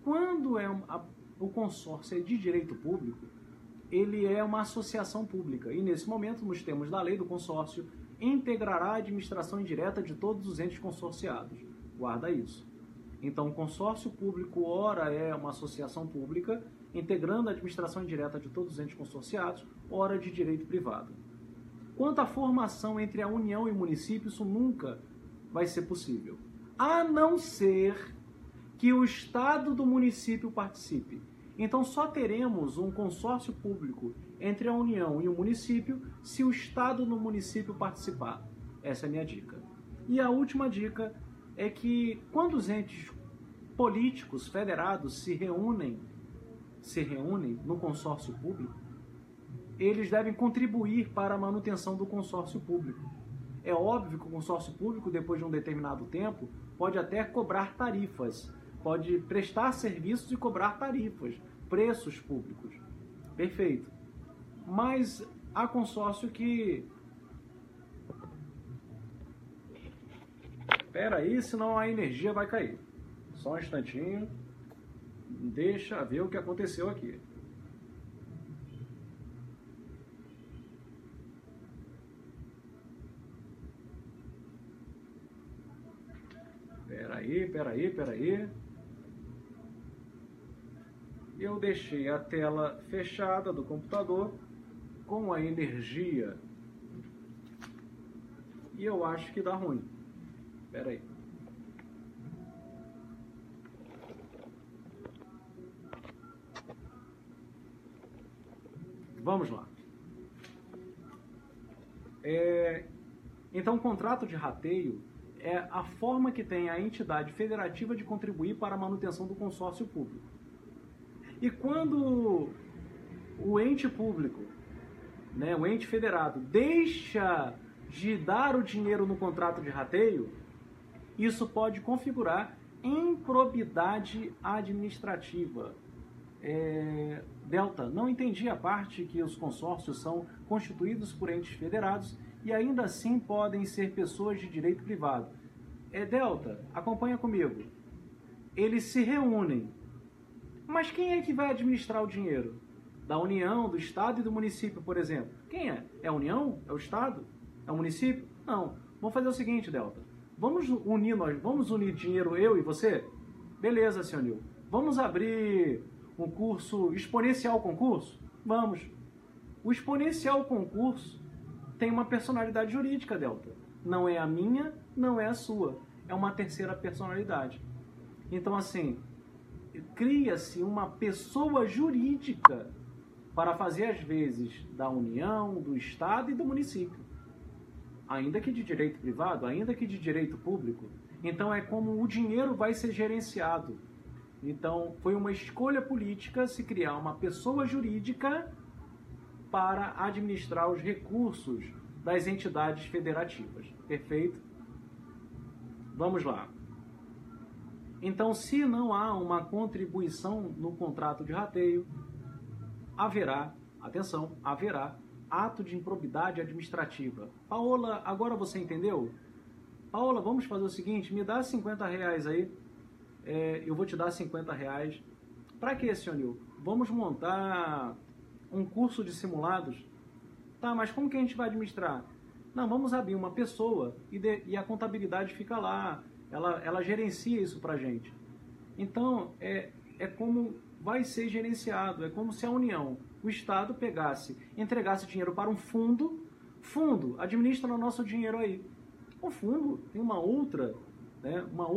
Quando o consórcio é de direito público, ele é uma associação pública. E nesse momento, nos termos da lei do consórcio, integrará a administração indireta de todos os entes consorciados. Guarda isso. Então, o consórcio público, ora é uma associação pública, integrando a administração indireta de todos os entes consorciados, ora de direito privado. Quanto à formação entre a União e o município, isso nunca vai ser possível, a não ser que o Estado do município participe. Então, só teremos um consórcio público entre a União e o município se o Estado do município participar. Essa é a minha dica. E a última dica é que quando os entes políticos federados se reúnem no consórcio público, eles devem contribuir para a manutenção do consórcio público. É óbvio que o consórcio público, depois de um determinado tempo, pode até cobrar tarifas, pode prestar serviços e cobrar tarifas, preços públicos. Perfeito. Mas há consórcio que... Espera aí, senão a energia vai cair. Só um instantinho. Deixa ver o que aconteceu aqui. Peraí. Eu deixei a tela fechada do computador com a energia e eu acho que dá ruim. Peraí. Vamos lá. Então, o contrato de rateio é a forma que tem a entidade federativa de contribuir para a manutenção do consórcio público. E quando o ente público, né, o ente federado, deixa de dar o dinheiro no contrato de rateio, isso pode configurar improbidade administrativa. Delta, não entendi a parte que os consórcios são constituídos por entes federados e ainda assim podem ser pessoas de direito privado. Delta, acompanha comigo. Eles se reúnem. Mas quem é que vai administrar o dinheiro? Da União, do Estado e do município, por exemplo. Quem é? É a União? É o Estado? É o município? Não. Vamos fazer o seguinte, Delta. Vamos unir dinheiro, eu e você? Beleza, senhor Nil. Vamos abrir um curso exponencial concurso? Vamos. O exponencial concurso tem uma personalidade jurídica, Delta. Não é a minha, não é a sua. É uma terceira personalidade. Então, assim, cria-se uma pessoa jurídica para fazer as vezes da União, do Estado e do município. Ainda que de direito privado, ainda que de direito público. Então, é como o dinheiro vai ser gerenciado. Então, foi uma escolha política se criar uma pessoa jurídica para administrar os recursos das entidades federativas. Perfeito? Vamos lá. Então, se não há uma contribuição no contrato de rateio, haverá ato de improbidade administrativa. Paola, agora você entendeu? Paola, vamos fazer o seguinte, me dá 50 reais aí. Eu vou te dar 50 reais. Para quê, senhor Nil? Vamos montar um curso de simulados. Tá, mas como que a gente vai administrar? Não, vamos abrir uma pessoa e a contabilidade fica lá. Ela gerencia isso pra gente. Então, é como vai ser gerenciado. É como se a União, o Estado, entregasse dinheiro para um fundo, administra o nosso dinheiro aí. O fundo tem uma outra, né, uma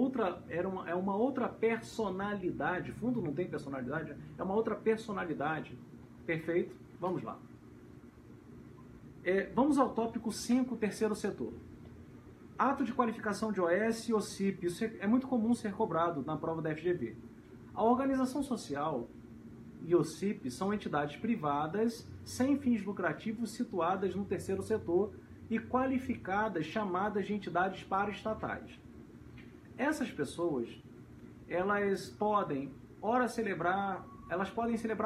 outra personalidade. Fundo não tem personalidade, é uma outra personalidade. Perfeito? Vamos lá. Vamos ao tópico 5, terceiro setor. Ato de qualificação de OS e OCIP. Isso é muito comum ser cobrado na prova da FGV. A organização social e OCIP são entidades privadas sem fins lucrativos situadas no terceiro setor e qualificadas, chamadas de entidades paraestatais. Essas pessoas, elas podem celebrar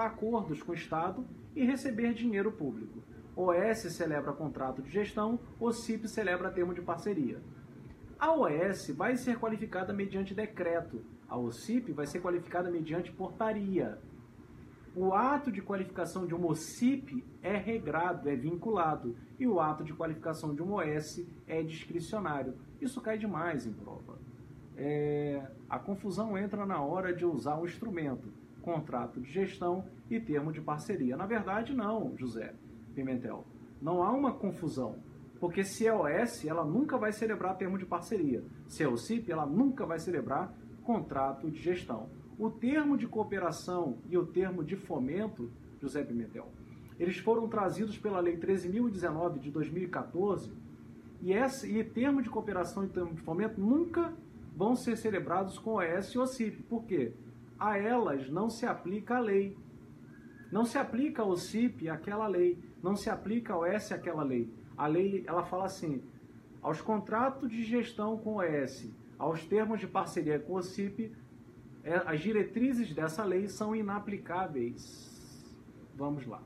acordos com o Estado e receber dinheiro público. OS celebra contrato de gestão, OCIP celebra termo de parceria. A OS vai ser qualificada mediante decreto, a OCIP vai ser qualificada mediante portaria. O ato de qualificação de uma OCIP é regrado, é vinculado, e o ato de qualificação de uma OS é discricionário. Isso cai demais em prova. A confusão entra na hora de usar o instrumento, contrato de gestão e termo de parceria. Na verdade, não, José Pimentel. Não há uma confusão, porque se é OS, ela nunca vai celebrar termo de parceria. Se é OCIP, ela nunca vai celebrar contrato de gestão. O termo de cooperação e o termo de fomento, José Pimentel, eles foram trazidos pela Lei 13.019 de 2014 e termo de cooperação e termo de fomento nunca vão ser celebrados com OS e OCIP. Por quê? A elas não se aplica a lei. Não se aplica ao OCIP aquela lei. Não se aplica ao OS aquela lei. A lei, ela fala assim, aos contratos de gestão com o OS, aos termos de parceria com o OCIP, as diretrizes dessa lei são inaplicáveis. Vamos lá.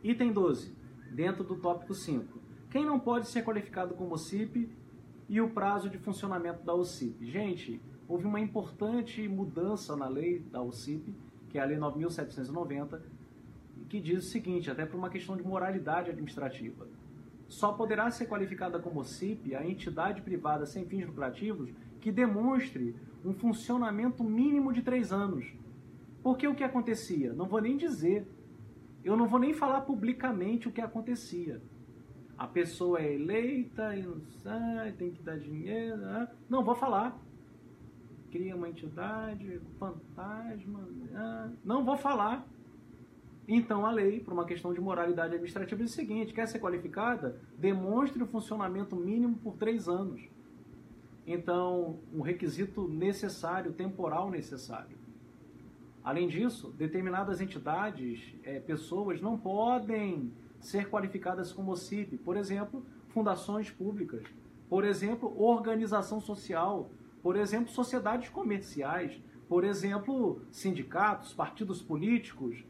Item 12, dentro do tópico 5. Quem não pode ser qualificado como OCIP e o prazo de funcionamento da OCIP? Gente, houve uma importante mudança na lei da OCIP, que é a Lei 9.790, que diz o seguinte, até por uma questão de moralidade administrativa. Só poderá ser qualificada como OCIP a entidade privada sem fins lucrativos que demonstre um funcionamento mínimo de 3 anos. Porque o que acontecia? Não vou nem dizer. Eu não vou nem falar publicamente o que acontecia. A pessoa é eleita e não sai, tem que dar dinheiro. Não, vou falar. Cria uma entidade, fantasma. Não vou falar. Então a lei, por uma questão de moralidade administrativa, diz o seguinte: quer ser qualificada? Demonstre o funcionamento mínimo por 3 anos. Então, um requisito necessário, temporal necessário. Além disso, determinadas entidades, pessoas, não podem ser qualificadas como OCIP. Por exemplo, fundações públicas. Por exemplo, organização social. Por exemplo, sociedades comerciais. Por exemplo, sindicatos, partidos políticos,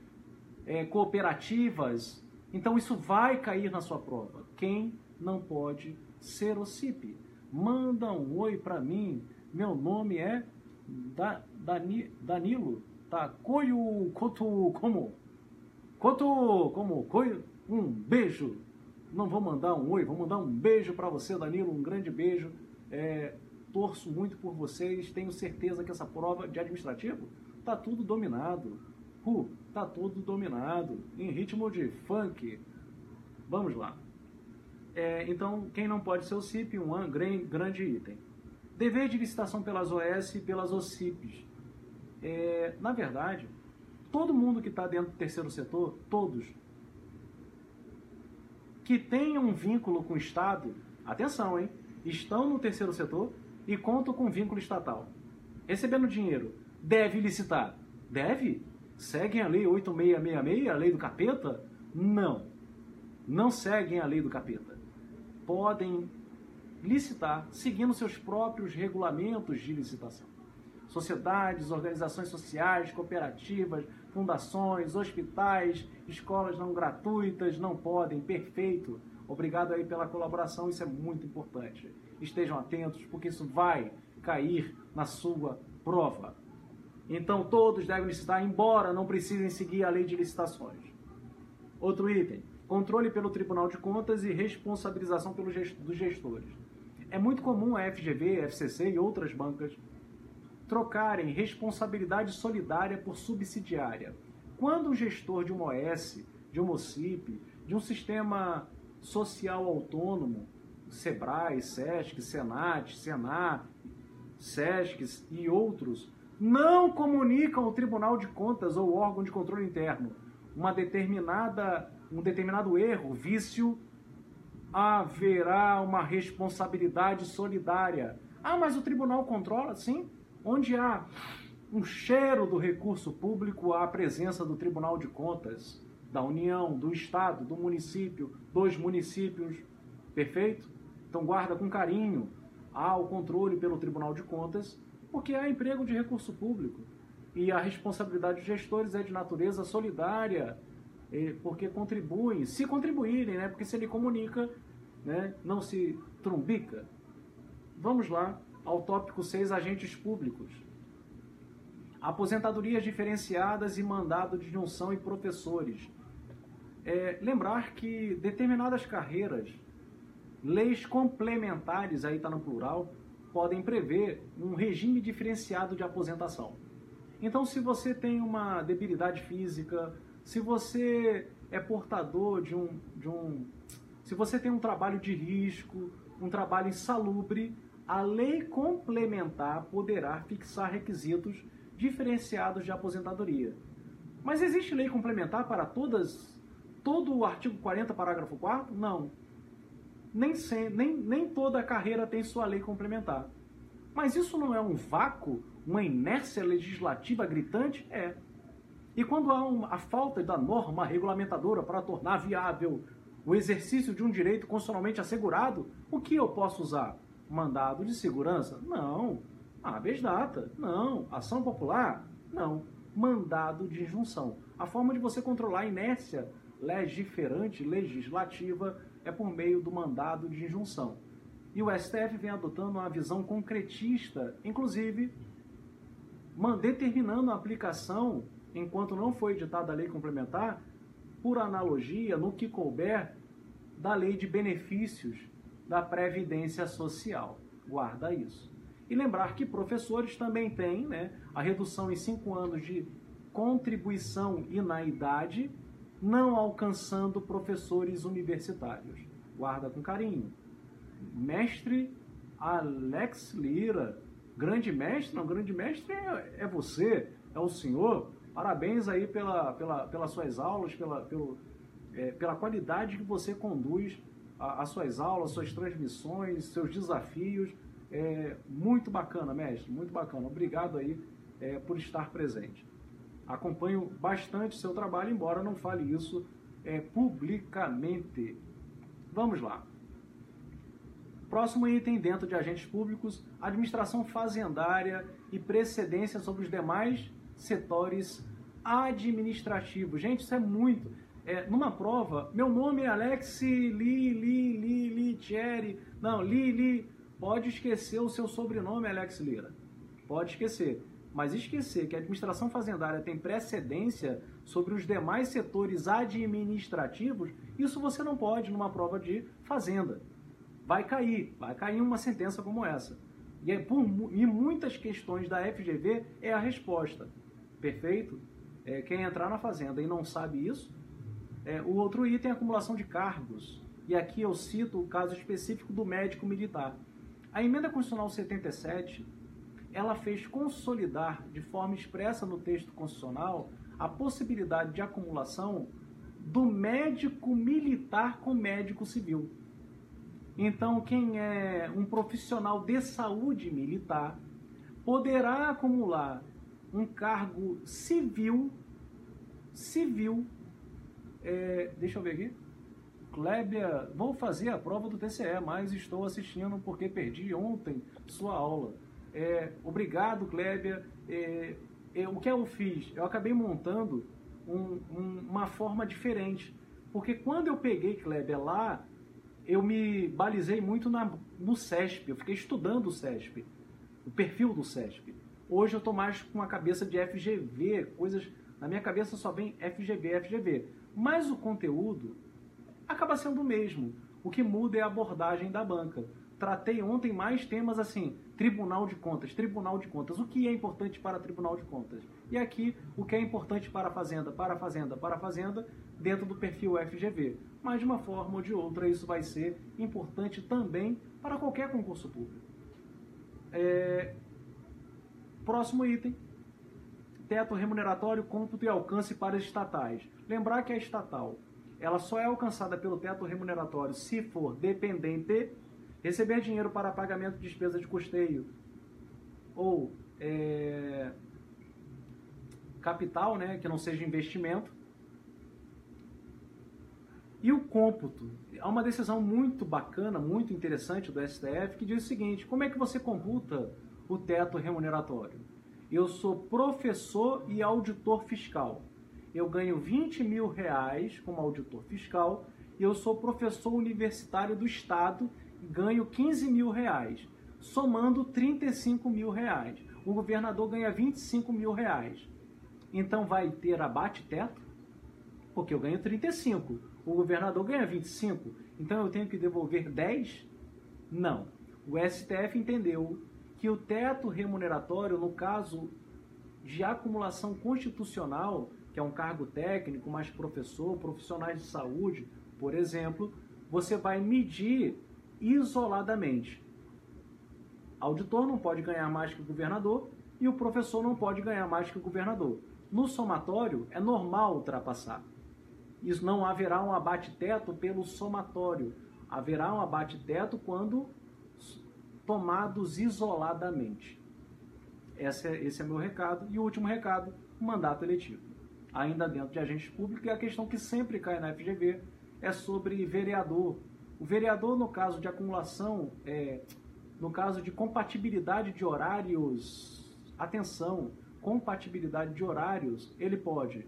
cooperativas. Então, isso vai cair na sua prova. Quem não pode ser OCIP? Manda um oi para mim. Meu nome é Danilo. Tá? Coio, coto, como? Coto, como? Coio, um beijo. Não vou mandar um oi, vou mandar um beijo para você, Danilo. Um grande beijo. Torço muito por vocês. Tenho certeza que essa prova de administrativo tá tudo dominado. Tá tudo dominado. Em ritmo de funk. Vamos lá. Então, quem não pode ser o CIP, um grande item. Dever de licitação pelas OS e pelas OCIPs. Na verdade, todo mundo que está dentro do terceiro setor, todos, que tenham um vínculo com o Estado, atenção, hein? Estão no terceiro setor e contam com vínculo estatal. Recebendo dinheiro, deve licitar? Deve? Seguem a lei 8666, a lei do capeta? Não. Não seguem a lei do capeta. Podem licitar seguindo seus próprios regulamentos de licitação. Sociedades, organizações sociais, cooperativas, fundações, hospitais, escolas não gratuitas, não podem, perfeito. Obrigado aí pela colaboração, isso é muito importante. Estejam atentos, porque isso vai cair na sua prova. Então, todos devem licitar, embora não precisem seguir a lei de licitações. Outro item, controle pelo Tribunal de Contas e responsabilização dos gestores. É muito comum a FGV, a FCC e outras bancas trocarem responsabilidade solidária por subsidiária. Quando o gestor de uma OS, de uma OCIP, de um sistema social autônomo, SEBRAE, SESC, SENAT, SENAR, SESC e outros, não comunicam ao Tribunal de Contas ou órgão de controle interno um determinado erro, vício, haverá uma responsabilidade solidária. Ah, mas o tribunal controla? Sim. Onde há um cheiro do recurso público, há a presença do Tribunal de Contas, da União, do Estado, do município, dos municípios. Perfeito? Então guarda com carinho. Há o controle pelo Tribunal de Contas, porque há emprego de recurso público. E a responsabilidade dos gestores é de natureza solidária, porque contribuem, se contribuírem, né? Porque se ele comunica, né, não se trumbica. Vamos lá ao tópico 6, agentes públicos. Aposentadorias diferenciadas e mandado de junção e professores. Lembrar que determinadas carreiras, leis complementares, aí está no plural, podem prever um regime diferenciado de aposentação. Então, se você tem uma debilidade física, se você é portador se você tem um trabalho de risco, um trabalho insalubre, a lei complementar poderá fixar requisitos diferenciados de aposentadoria. Mas existe lei complementar para todo o artigo 40, parágrafo 4? Não. Nem toda carreira tem sua lei complementar. Mas isso não é um vácuo, uma inércia legislativa gritante? É. E quando há a falta da norma regulamentadora para tornar viável o exercício de um direito constitucionalmente assegurado, o que eu posso usar? Mandado de segurança? Não. Habeas data? Não. Ação popular? Não. Mandado de injunção. A forma de você controlar a inércia legiferante, legislativa, é por meio do mandado de injunção. E o STF vem adotando uma visão concretista, inclusive determinando a aplicação, enquanto não foi editada a lei complementar, por analogia, no que couber, da lei de benefícios da Previdência Social. Guarda isso. E lembrar que professores também têm, né, a redução em 5 anos de contribuição e na idade, não alcançando professores universitários. Guarda com carinho. Mestre Alex Lira, grande mestre? Não, grande mestre é você, é o senhor. Parabéns aí pelas suas aulas, pela qualidade que você conduz as suas aulas, suas transmissões, seus desafios. Muito bacana, mestre, muito bacana. Obrigado aí por estar presente. Acompanho bastante seu trabalho, embora não fale isso publicamente. Vamos lá. Próximo item dentro de agentes públicos, administração fazendária e precedência sobre os demais setores administrativos. Gente, isso é muito. Numa prova, meu nome é Alex Thierry. Não, Li. Pode esquecer o seu sobrenome, Alex Lira. Pode esquecer. Mas esquecer que a administração fazendária tem precedência sobre os demais setores administrativos, isso você não pode numa prova de fazenda. Vai cair uma sentença como essa. E muitas questões da FGV é a resposta. Perfeito? Quem entrar na fazenda e não sabe isso. O outro item é a acumulação de cargos. E aqui eu cito o caso específico do médico militar. A Emenda Constitucional 77, ela fez consolidar de forma expressa no texto constitucional a possibilidade de acumulação do médico militar com médico civil. Então, quem é um profissional de saúde militar poderá acumular um cargo civil, deixa eu ver aqui, Clébia, vou fazer a prova do TCE, mas estou assistindo porque perdi ontem sua aula. Obrigado, Clébia. O que eu fiz? Eu acabei montando uma forma diferente, porque quando eu peguei, Clébia, lá, eu me balizei muito no CESP, eu fiquei estudando o CESP, o perfil do CESP. Hoje eu estou mais com a cabeça de FGV, coisas, na minha cabeça só vem FGV, mas o conteúdo acaba sendo o mesmo. O que muda é a abordagem da banca. tratei ontem mais temas assim, Tribunal de Contas, Tribunal de Contas, o que é importante para Tribunal de Contas. E aqui, o que é importante para a Fazenda, dentro do perfil FGV. Mas de uma forma ou de outra, isso vai ser importante também para qualquer concurso público. Próximo item, teto remuneratório, cômputo e alcance para as estatais. Lembrar que a estatal, ela só é alcançada pelo teto remuneratório se for dependente, receber dinheiro para pagamento de despesa de custeio ou capital, né, que não seja investimento. E o cômputo, há uma decisão muito bacana, muito interessante do STF, que diz o seguinte: como é que você computa o teto remuneratório? Eu sou professor e auditor fiscal. Eu ganho 20 mil reais como auditor fiscal e eu sou professor universitário do Estado e ganho 15 mil reais, somando 35 mil reais. O governador ganha 25 mil reais. Então vai ter abate-teto? Porque eu ganho 35. O governador ganha 25. Então eu tenho que devolver 10? Não. O STF entendeu que o teto remuneratório, no caso de acumulação constitucional, que é um cargo técnico, mais professor, profissionais de saúde, por exemplo, você vai medir isoladamente. Auditor não pode ganhar mais que o governador e o professor não pode ganhar mais que o governador. No somatório, é normal ultrapassar. Isso não haverá um abate-teto pelo somatório. Haverá um abate-teto quando tomados isoladamente. Esse é meu recado. E o último recado, o mandato eletivo. Ainda dentro de agentes públicos, e a questão que sempre cai na FGV é sobre vereador. O vereador, no caso de acumulação, no caso de compatibilidade de horários, atenção, compatibilidade de horários, ele pode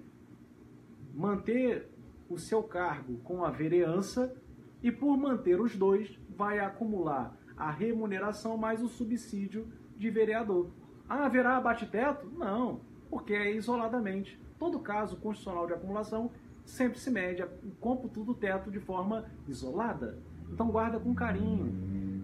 manter o seu cargo com a vereança e, por manter os dois, vai acumular a remuneração mais o subsídio de vereador. Ah, haverá abate-teto? Não, porque é isoladamente. Todo caso constitucional de acumulação sempre se mede o cômputo do teto de forma isolada. Então guarda com carinho.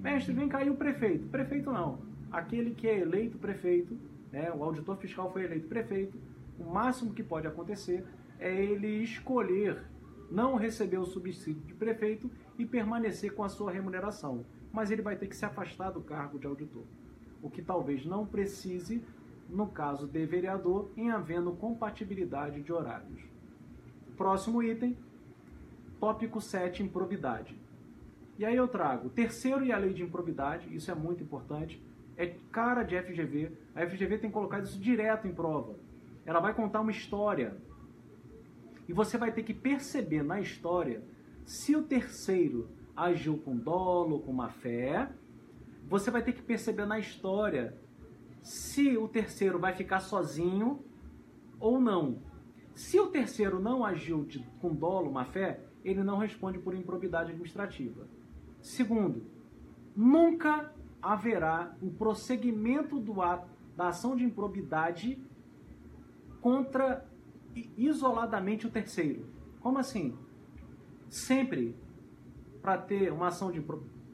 Mestre, vem cá, e o prefeito? Prefeito não. Aquele que é eleito prefeito, né, o auditor fiscal foi eleito prefeito, o máximo que pode acontecer é ele escolher não receber o subsídio de prefeito e permanecer com a sua remuneração. Mas ele vai ter que se afastar do cargo de auditor. O que talvez não precise no caso de vereador, em havendo compatibilidade de horários. Próximo item, tópico 7, improbidade. E aí eu trago o terceiro e a lei de improbidade, isso é muito importante, é cara de FGV, a FGV tem colocado isso direto em prova. Ela vai contar uma história e você vai ter que perceber na história se o terceiro agiu com dolo, com má fé. Você vai ter que perceber na história se o terceiro vai ficar sozinho ou não. Se o terceiro não agiu com dolo, má fé, ele não responde por improbidade administrativa. Segundo, nunca haverá um prosseguimento do ato da ação de improbidade contra isoladamente o terceiro. Como assim? Sempre, para ter uma ação de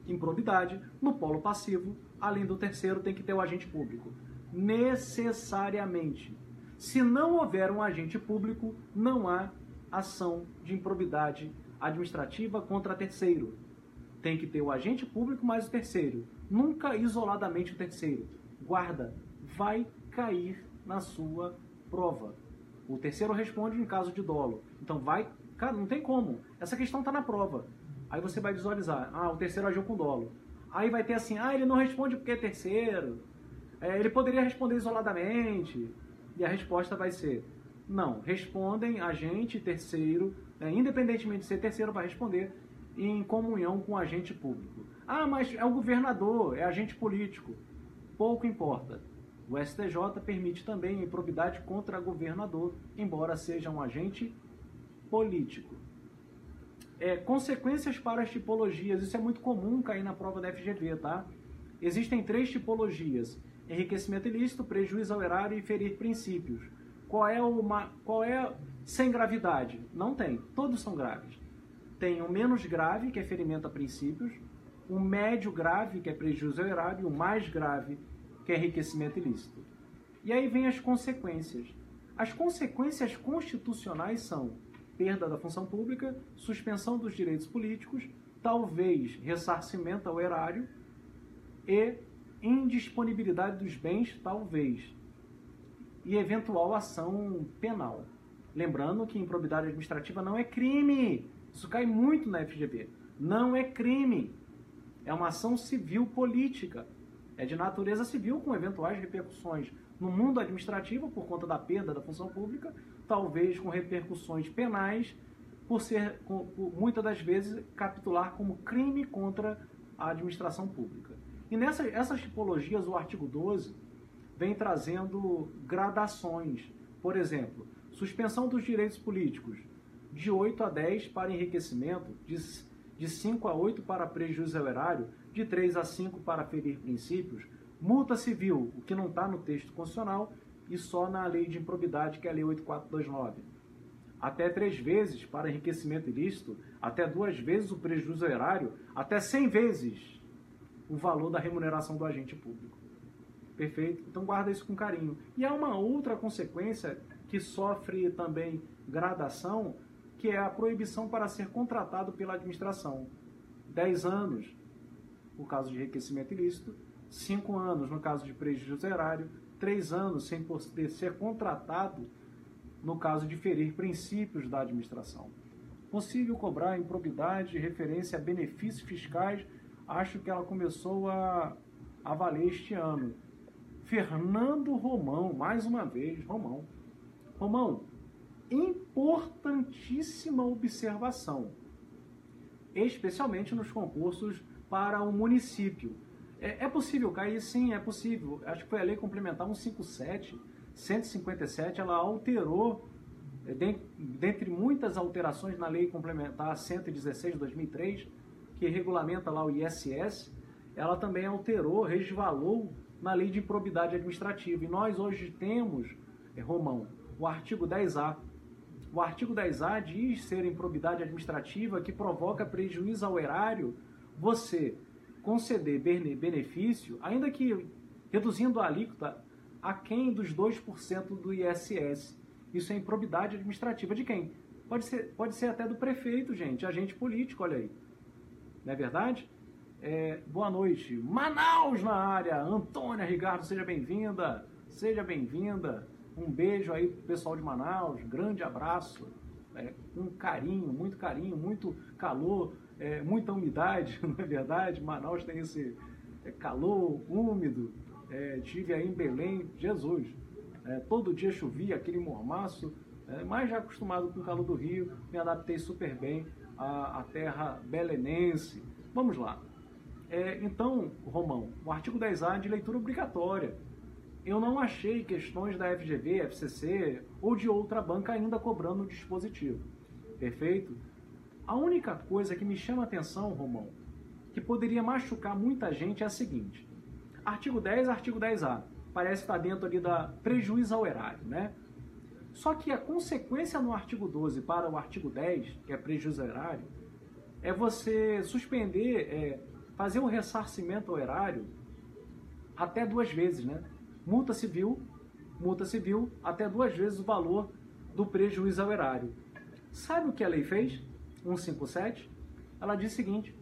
improbidade, no polo passivo, além do terceiro, tem que ter o agente público. Necessariamente. Se não houver um agente público, não há ação de improbidade administrativa contra terceiro. Tem que ter o agente público mais o terceiro. Nunca isoladamente o terceiro. Guarda, vai cair na sua prova. O terceiro responde em caso de dolo. Então vai... Cara, não tem como. Essa questão está na prova. Aí você vai visualizar. Ah, o terceiro agiu com dolo. Aí vai ter assim, ele não responde porque é terceiro. Ele poderia responder isoladamente. E a resposta vai ser, não, respondem agente terceiro, independentemente de ser terceiro, vai responder em comunhão com o agente público. Ah, mas é o governador, é agente político. Pouco importa. O STJ permite também a improbidade contra governador, embora seja um agente político. Consequências para as tipologias, isso é muito comum cair na prova da FGV, tá? Existem 3 tipologias: enriquecimento ilícito, prejuízo ao erário e ferir princípios. Qual é sem gravidade? Não tem, todos são graves. Tem o menos grave, que é ferimento a princípios, o médio grave, que é prejuízo ao erário, e o mais grave, que é enriquecimento ilícito. E aí vem as consequências. As consequências constitucionais são perda da função pública, suspensão dos direitos políticos, talvez ressarcimento ao erário e indisponibilidade dos bens, talvez, e eventual ação penal. Lembrando que improbidade administrativa não é crime. Isso cai muito na FGV. Não é crime. É uma ação civil política. É de natureza civil, com eventuais repercussões no mundo administrativo por conta da perda da função pública, talvez com repercussões penais, por muitas das vezes capitular como crime contra a administração pública. E essas tipologias, o artigo 12 vem trazendo gradações. Por exemplo, suspensão dos direitos políticos de 8 a 10 para enriquecimento, de 5 a 8 para prejuízo ao erário, de 3 a 5 para ferir princípios, multa civil, o que não está no texto constitucional e só na lei de improbidade, que é a lei 8429. Até 3 vezes para enriquecimento ilícito, até 2 vezes o prejuízo ao erário, até 100 vezes o valor da remuneração do agente público. Perfeito? Então guarda isso com carinho. E há uma outra consequência que sofre também gradação, que é a proibição para ser contratado pela administração. 10 anos, no caso de enriquecimento ilícito, 5 anos no caso de prejuízo erário, 3 anos sem poder ser contratado no caso de ferir princípios da administração. Possível cobrar improbidade, referência a benefícios fiscais, acho que ela começou a valer este ano. Fernando Romão, mais uma vez, Romão. Romão, importantíssima observação, especialmente nos concursos para o município. É possível cair? Sim, é possível. Acho que foi a Lei Complementar 157, 157, ela alterou, dentre muitas alterações na Lei Complementar 116 de 2003, que regulamenta lá o ISS, ela também alterou, resvalou na Lei de Improbidade Administrativa. E nós hoje temos, Romão, o artigo 10A. O artigo 10A diz ser improbidade administrativa que provoca prejuízo ao erário você conceder benefício, ainda que reduzindo a alíquota aquém dos 2% do ISS. Isso é improbidade administrativa de quem? Pode ser até do prefeito, gente, agente político, olha aí. Não é verdade? Boa noite. Manaus na área. Antônia Ricardo, seja bem-vinda. Seja bem-vinda. Um beijo aí pro pessoal de Manaus. Grande abraço. Com carinho, muito calor, muita umidade, não é verdade? Manaus tem esse calor úmido. Estive aí em Belém, Jesus. Todo dia chovia, aquele mormaço. Mas já acostumado com o calor do Rio, me adaptei super bem à terra belenense. Vamos lá. Então, Romão, o artigo 10A de leitura obrigatória. Eu não achei questões da FGV, FCC ou de outra banca ainda cobrando o dispositivo. Perfeito? A única coisa que me chama a atenção, Romão, que poderia machucar muita gente é a seguinte. Artigo 10, artigo 10A. Parece estar dentro ali da prejuízo ao erário, né? Só que a consequência no artigo 12 para o artigo 10, que é prejuízo ao erário, é você suspender, fazer um ressarcimento ao erário até 2 vezes, né? Multa civil, até 2 vezes o valor do prejuízo ao erário. Sabe o que a lei fez? 157. Ela diz o seguinte: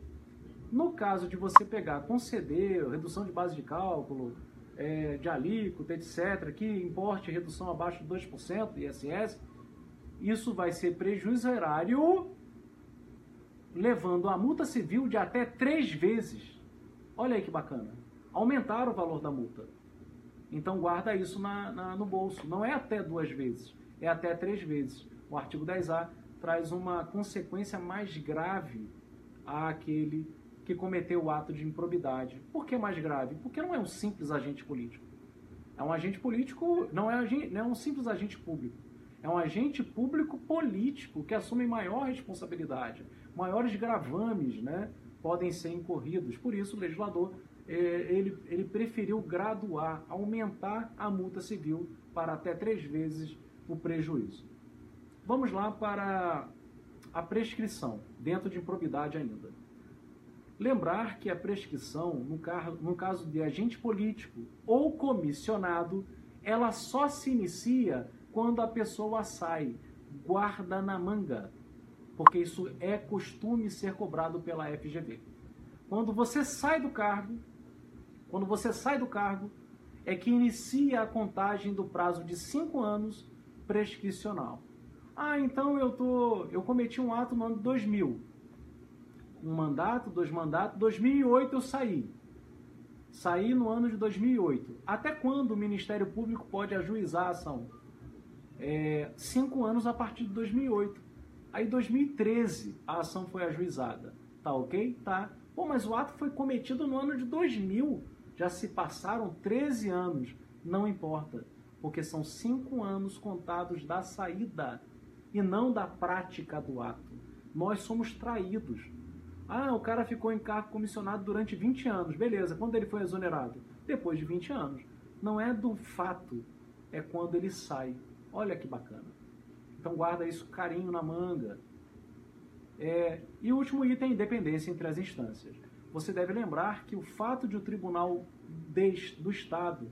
no caso de você conceder redução de base de cálculo, de alíquota, etc., que importe redução abaixo de 2% ISS, isso vai ser prejuízo ao erário, levando a multa civil de até 3 vezes. Olha aí que bacana. Aumentar o valor da multa. Então guarda isso no bolso. Não é até 2 vezes, é até 3 vezes. O artigo 10A traz uma consequência mais grave àquele que cometeu o ato de improbidade. Por que mais grave? Porque não é um simples agente político. É um agente político, não é um simples agente público. É um agente público político que assume maior responsabilidade. Maiores gravames, né, podem ser incorridos. Por isso, o legislador ele preferiu graduar, aumentar a multa civil para até 3 vezes o prejuízo. Vamos lá para a prescrição, dentro de improbidade ainda. Lembrar que a prescrição, no caso de agente político ou comissionado, ela só se inicia quando a pessoa sai, guarda na manga, porque isso é costume ser cobrado pela FGV. Quando você sai do cargo, é que inicia a contagem do prazo de 5 anos prescricional. Ah, então eu cometi um ato no ano de 2000. Um mandato, 2 mandatos, 2008 eu saí. Saí no ano de 2008. Até quando o Ministério Público pode ajuizar a ação? 5 anos a partir de 2008. Aí, em 2013, a ação foi ajuizada. Tá ok? Tá. Pô, mas o ato foi cometido no ano de 2000. Já se passaram 13 anos. Não importa, porque são 5 anos contados da saída e não da prática do ato. Nós somos traídos. Ah, o cara ficou em cargo comissionado durante 20 anos. Beleza, quando ele foi exonerado? Depois de 20 anos. Não é do fato, é quando ele sai. Olha que bacana. Então guarda isso carinho na manga. E o último item, independência entre as instâncias. Você deve lembrar que o fato de o Tribunal do Estado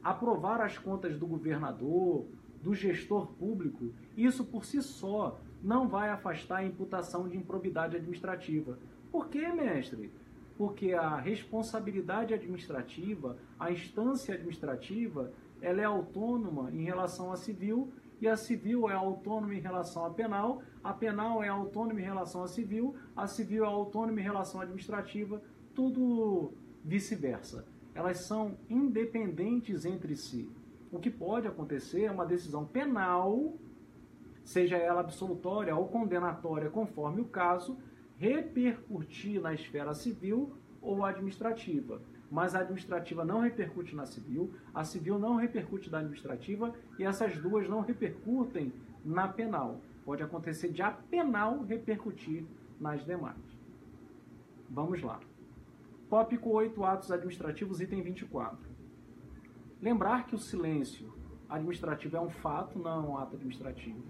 aprovar as contas do governador, do gestor público, isso por si só não vai afastar a imputação de improbidade administrativa. Por quê, mestre? Porque a responsabilidade administrativa, a instância administrativa, ela é autônoma em relação à civil, e a civil é autônoma em relação à penal, a penal é autônoma em relação à civil, a civil é autônoma em relação à administrativa, tudo vice-versa. Elas são independentes entre si. O que pode acontecer é uma decisão penal, seja ela absolutória ou condenatória, conforme o caso, repercutir na esfera civil ou administrativa. Mas a administrativa não repercute na civil, a civil não repercute na administrativa e essas duas não repercutem na penal. Pode acontecer de a penal repercutir nas demais. Vamos lá. Tópico 8, atos administrativos, item 24. Lembrar que o silêncio administrativo é um fato, não é um ato administrativo.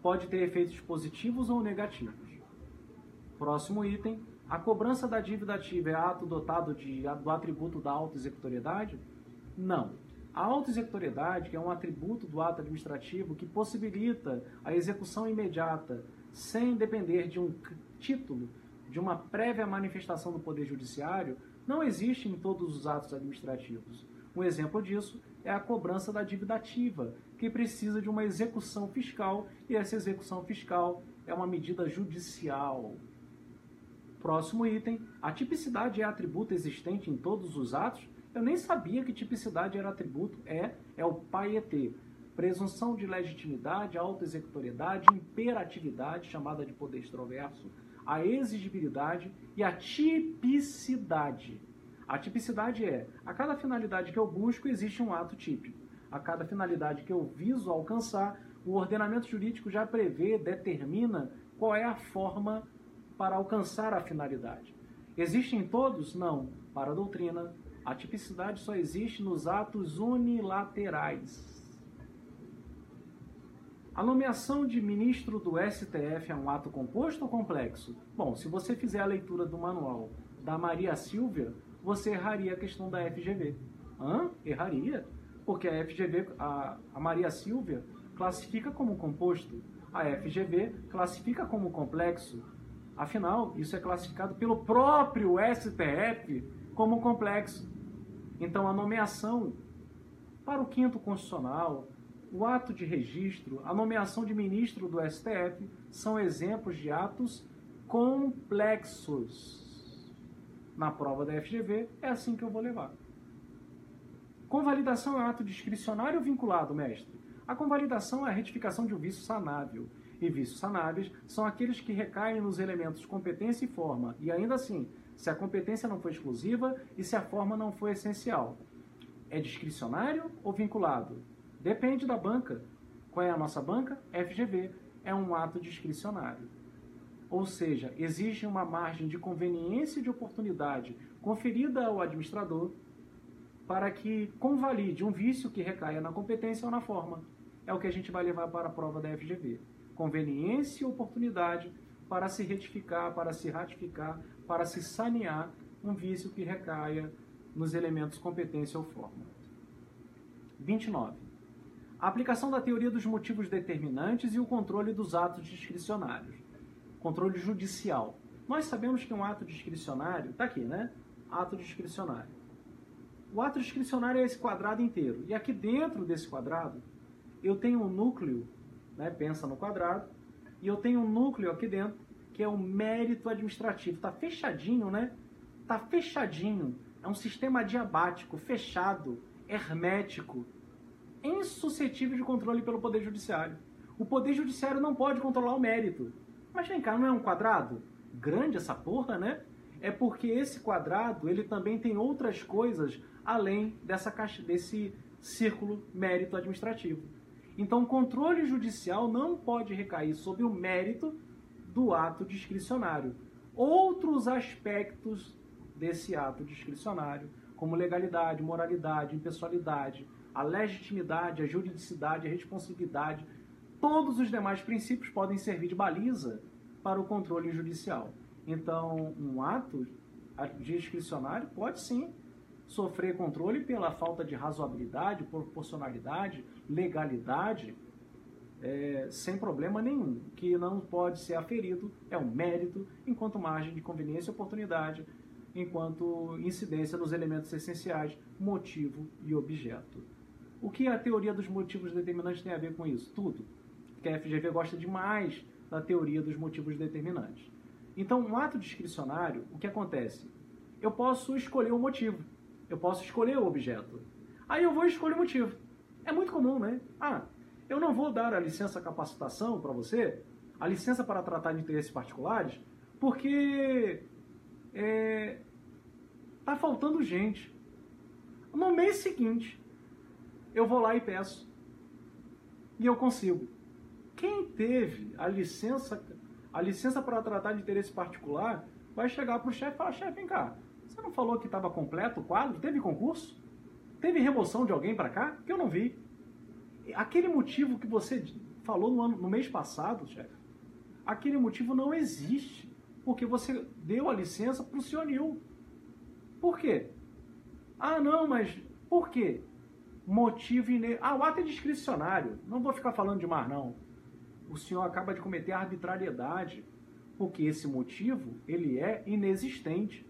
Pode ter efeitos positivos ou negativos. Próximo item. A cobrança da dívida ativa é ato dotado do atributo da autoexecutoriedade? Não. A autoexecutoriedade, que é um atributo do ato administrativo que possibilita a execução imediata, sem depender de um título, de uma prévia manifestação do Poder Judiciário, não existe em todos os atos administrativos. Um exemplo disso é a cobrança da dívida ativa, que precisa de uma execução fiscal, e essa execução fiscal é uma medida judicial. Próximo item, a tipicidade é atributo existente em todos os atos? Eu nem sabia que tipicidade era atributo. É o paietê. Presunção de legitimidade, autoexecutoriedade, imperatividade, chamada de poder extroverso, a exigibilidade e a tipicidade. A tipicidade é, a cada finalidade que eu busco existe um ato típico. A cada finalidade que eu viso alcançar, o ordenamento jurídico já prevê, determina qual é a forma para alcançar a finalidade. Existe em todos? Não. Para a doutrina, a tipicidade só existe nos atos unilaterais. A nomeação de ministro do STF é um ato composto ou complexo? Bom, se você fizer a leitura do manual da Maria Silvia, você erraria a questão da FGV. Erraria? Porque a FGV, a Maria Silvia, classifica como composto. A FGV classifica como complexo. Afinal, isso é classificado pelo próprio STF como complexo. Então, a nomeação para o 5º Constitucional, o ato de registro, a nomeação de ministro do STF são exemplos de atos complexos. Na prova da FGV, é assim que eu vou levar. Convalidação é um ato discricionário ou vinculado, mestre? A convalidação é a retificação de um vício sanável. E vícios sanáveis são aqueles que recaem nos elementos competência e forma. E ainda assim, se a competência não for exclusiva e se a forma não for essencial. É discricionário ou vinculado? Depende da banca. Qual é a nossa banca? FGV. É um ato discricionário. Ou seja, existe uma margem de conveniência e de oportunidade conferida ao administrador para que convalide um vício que recaia na competência ou na forma. É o que a gente vai levar para a prova da FGV. Conveniência e oportunidade para se retificar, para se ratificar, para se sanear um vício que recaia nos elementos competência ou forma. 29. A aplicação da teoria dos motivos determinantes e o controle dos atos discricionários. Controle judicial. Nós sabemos que um ato discricionário, está aqui, né? Ato discricionário. O ato discricionário é esse quadrado inteiro. E aqui dentro desse quadrado, eu tenho um núcleo, né? Pensa no quadrado, e eu tenho um núcleo aqui dentro, que é o mérito administrativo. Está fechadinho, né? Está fechadinho. É um sistema diabático, fechado, hermético, insuscetível de controle pelo Poder Judiciário. O Poder Judiciário não pode controlar o mérito. Mas vem cá, não é um quadrado? Grande essa porra, né? É porque esse quadrado, ele também tem outras coisas além desse círculo mérito administrativo. Então, o controle judicial não pode recair sobre o mérito do ato discricionário. Outros aspectos desse ato discricionário, como legalidade, moralidade, impessoalidade, a legitimidade, a juridicidade, a responsividade, todos os demais princípios podem servir de baliza para o controle judicial. Então, um ato discricionário pode sim sofrer controle pela falta de razoabilidade, proporcionalidade, legalidade, sem problema nenhum. O que não pode ser aferido é o mérito, enquanto margem de conveniência e oportunidade, enquanto incidência nos elementos essenciais, motivo e objeto. O que a teoria dos motivos determinantes tem a ver com isso? Tudo. Porque a FGV gosta demais da teoria dos motivos determinantes. Então, um ato discricionário, o que acontece? Eu posso escolher o motivo, eu posso escolher o objeto. Aí eu vou escolher o motivo. É muito comum, né? Eu não vou dar a licença capacitação para você, a licença para tratar de interesses particulares, porque tá faltando gente. No mês seguinte, eu vou lá e peço. E eu consigo. Quem teve a licença para tratar de interesse particular vai chegar para o chefe e falar: chefe, vem cá, você não falou que estava completo o quadro? Teve concurso? Teve remoção de alguém para cá? Que eu não vi. Aquele motivo que você falou no mês passado, chefe, aquele motivo não existe, porque você deu a licença para o senhor Nil. Por quê? Não, mas por quê? Motivo o ato é discricionário. Não vou ficar falando demais, não. O senhor acaba de cometer arbitrariedade, porque esse motivo, ele é inexistente.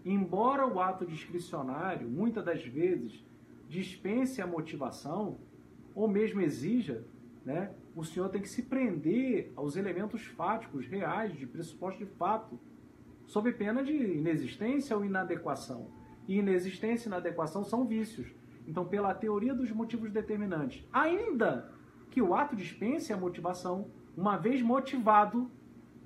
Embora o ato discricionário, muitas das vezes, dispense a motivação, ou mesmo exija, né, o senhor tem que se prender aos elementos fáticos, reais, de pressuposto de fato, sob pena de inexistência ou inadequação. E inexistência e inadequação são vícios. Então, pela teoria dos motivos determinantes, ainda que o ato dispense a motivação, uma vez motivado,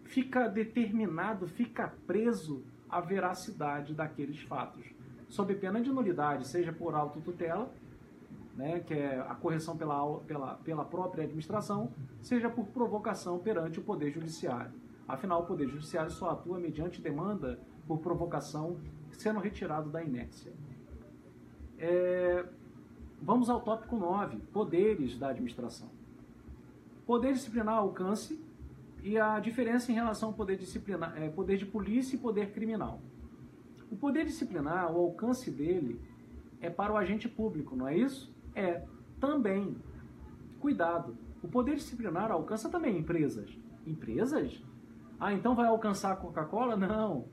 fica determinado, fica preso à veracidade daqueles fatos, sob pena de nulidade, seja por autotutela, né, que é a correção pela própria administração, seja por provocação perante o Poder Judiciário. Afinal, o Poder Judiciário só atua mediante demanda por provocação, sendo retirado da inércia. Vamos ao tópico 9, poderes da administração. Poder disciplinar, alcance e a diferença em relação ao poder disciplinar, poder de polícia e poder criminal. O poder disciplinar, o alcance dele é para o agente público, não é isso? Também. Cuidado. O poder disciplinar alcança também empresas. Empresas? Então vai alcançar a Coca-Cola? Não.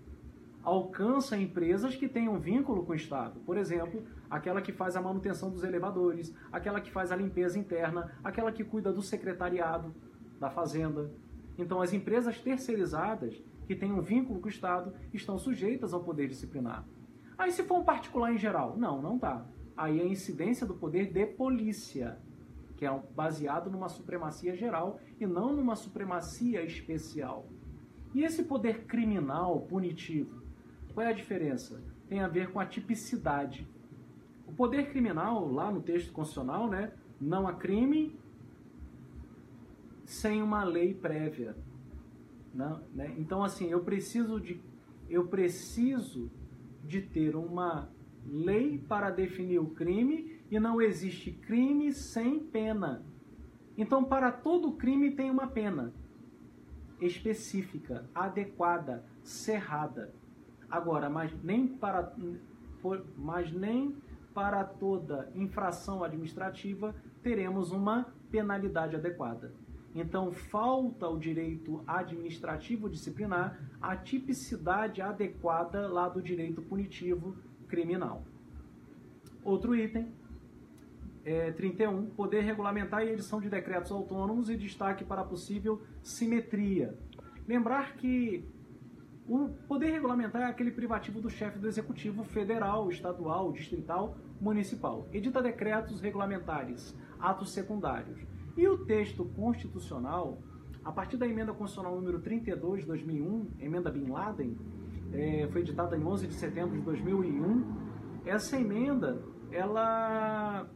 Alcança empresas que tenham vínculo com o Estado. Por exemplo, aquela que faz a manutenção dos elevadores, aquela que faz a limpeza interna, aquela que cuida do secretariado da Fazenda. Então, as empresas terceirizadas que tenham vínculo com o Estado estão sujeitas ao poder disciplinar. Aí, se for um particular em geral? Não está. Aí é a incidência do poder de polícia, que é baseado numa supremacia geral e não numa supremacia especial. E esse poder criminal, punitivo, qual é a diferença? Tem a ver com a tipicidade. O poder criminal, lá no texto constitucional, né, não há crime sem uma lei prévia. Não, né? Então, assim, eu preciso de ter uma lei para definir o crime e não existe crime sem pena. Então, para todo crime tem uma pena. específica, adequada, cerrada. Agora, mas nem para toda infração administrativa teremos uma penalidade adequada. Então, falta o direito administrativo disciplinar a tipicidade adequada lá do direito punitivo criminal. Outro item, 31, poder regulamentar e edição de decretos autônomos e destaque para possível simetria. Lembrar que o poder regulamentar é aquele privativo do chefe do executivo federal, estadual, distrital, municipal. Edita decretos regulamentares, atos secundários. E o texto constitucional, a partir da emenda constitucional número 32 de 2001, emenda Bin Laden, foi editada em 11 de setembro de 2001, essa emenda, ela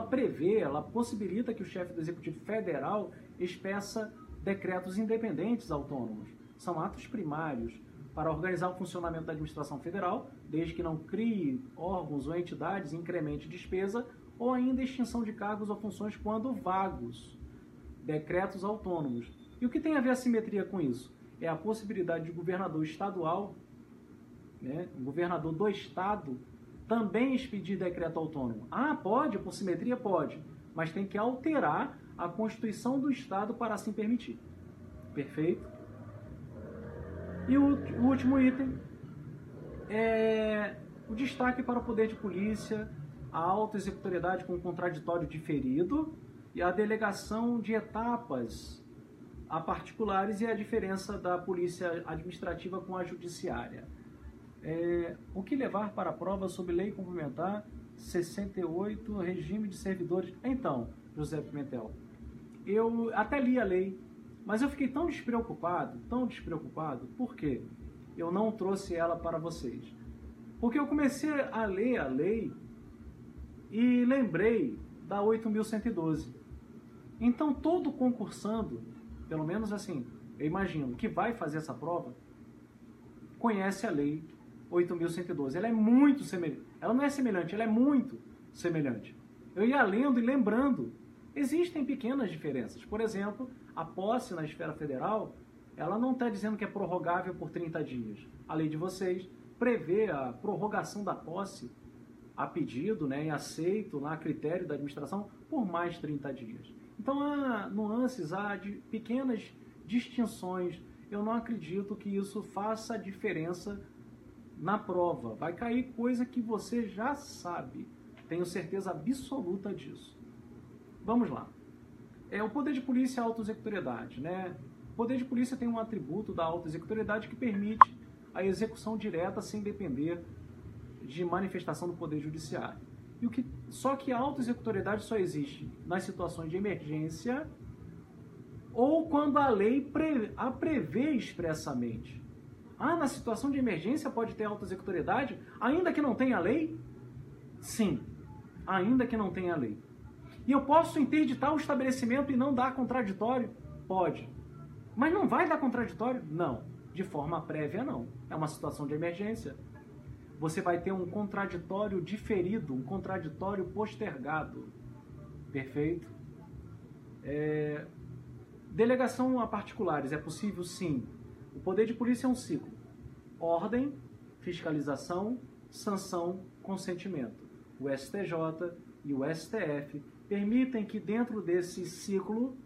prevê, ela possibilita que o chefe do executivo federal expeça decretos independentes autônomos. São atos primários para organizar o funcionamento da administração federal, desde que não crie órgãos ou entidades, incremente despesa ou ainda extinção de cargos ou funções quando vagos. Decretos autônomos. E o que tem a ver a simetria com isso? É a possibilidade de governador estadual, o governador do estado, também expedir decreto autônomo. Ah, pode? Por simetria? Pode. Mas tem que alterar a Constituição do estado para assim permitir. Perfeito? E o último item é o destaque para o poder de polícia, a auto-executoriedade com contraditório diferido e a delegação de etapas a particulares e a diferença da polícia administrativa com a judiciária. O que levar para a prova sobre lei complementar 68, regime de servidores. Então, José Pimentel, eu até li a lei, mas eu fiquei tão despreocupado, por quê? Eu não trouxe ela para vocês. Porque eu comecei a ler a lei e lembrei da 8.112. Então, todo concursando, pelo menos assim, eu imagino, que vai fazer essa prova, conhece a lei 8.112. Ela é muito semelhante. Ela não é semelhante, ela é muito semelhante. Eu ia lendo e lembrando. Existem pequenas diferenças. Por exemplo, a posse na esfera federal, ela não está dizendo que é prorrogável por 30 dias. A lei de vocês prevê a prorrogação da posse a pedido, e aceito, a critério da administração, por mais 30 dias. Então há nuances, há pequenas distinções. Eu não acredito que isso faça diferença na prova. Vai cair coisa que você já sabe. Tenho certeza absoluta disso. Vamos lá. O poder de polícia e a auto-executoriedade. O poder de polícia tem um atributo da auto-executoriedade que permite a execução direta sem depender de manifestação do poder judiciário. Só que a auto-executoriedade só existe nas situações de emergência ou quando a lei a prevê expressamente. Na situação de emergência pode ter auto-executoriedade, ainda que não tenha lei? Sim, ainda que não tenha lei. E eu posso interditar o estabelecimento e não dar contraditório? Pode. Mas não vai dar contraditório? Não. De forma prévia, não. É uma situação de emergência. Você vai ter um contraditório diferido, um contraditório postergado. Perfeito? Delegação a particulares. É possível? Sim. O poder de polícia é um ciclo. Ordem, fiscalização, sanção, consentimento. O STJ e o STF permitem que dentro desse ciclo,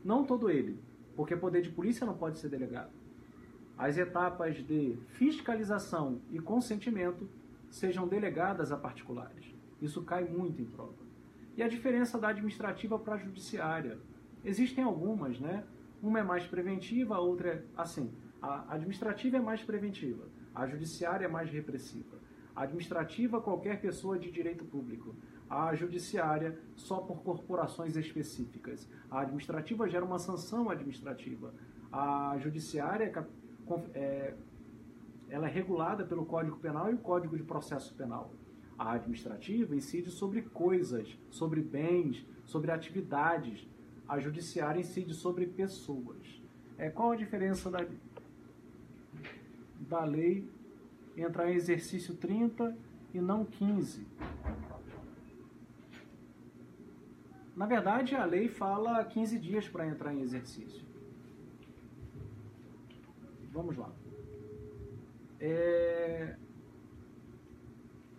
não todo ele, porque poder de polícia não pode ser delegado, as etapas de fiscalização e consentimento sejam delegadas a particulares. Isso cai muito em prova. E a diferença da administrativa para a judiciária. Existem algumas, Uma é mais preventiva, a outra é assim. A administrativa é mais preventiva, a judiciária é mais repressiva. A administrativa, qualquer pessoa de direito público. A judiciária, só por corporações específicas. A administrativa gera uma sanção administrativa. A judiciária ela é regulada pelo Código Penal e o Código de Processo Penal. A administrativa incide sobre coisas, sobre bens, sobre atividades. A judiciária incide sobre pessoas. Qual a diferença da lei entrar em exercício 30 e não 15? Na verdade, a lei fala 15 dias para entrar em exercício. Vamos lá.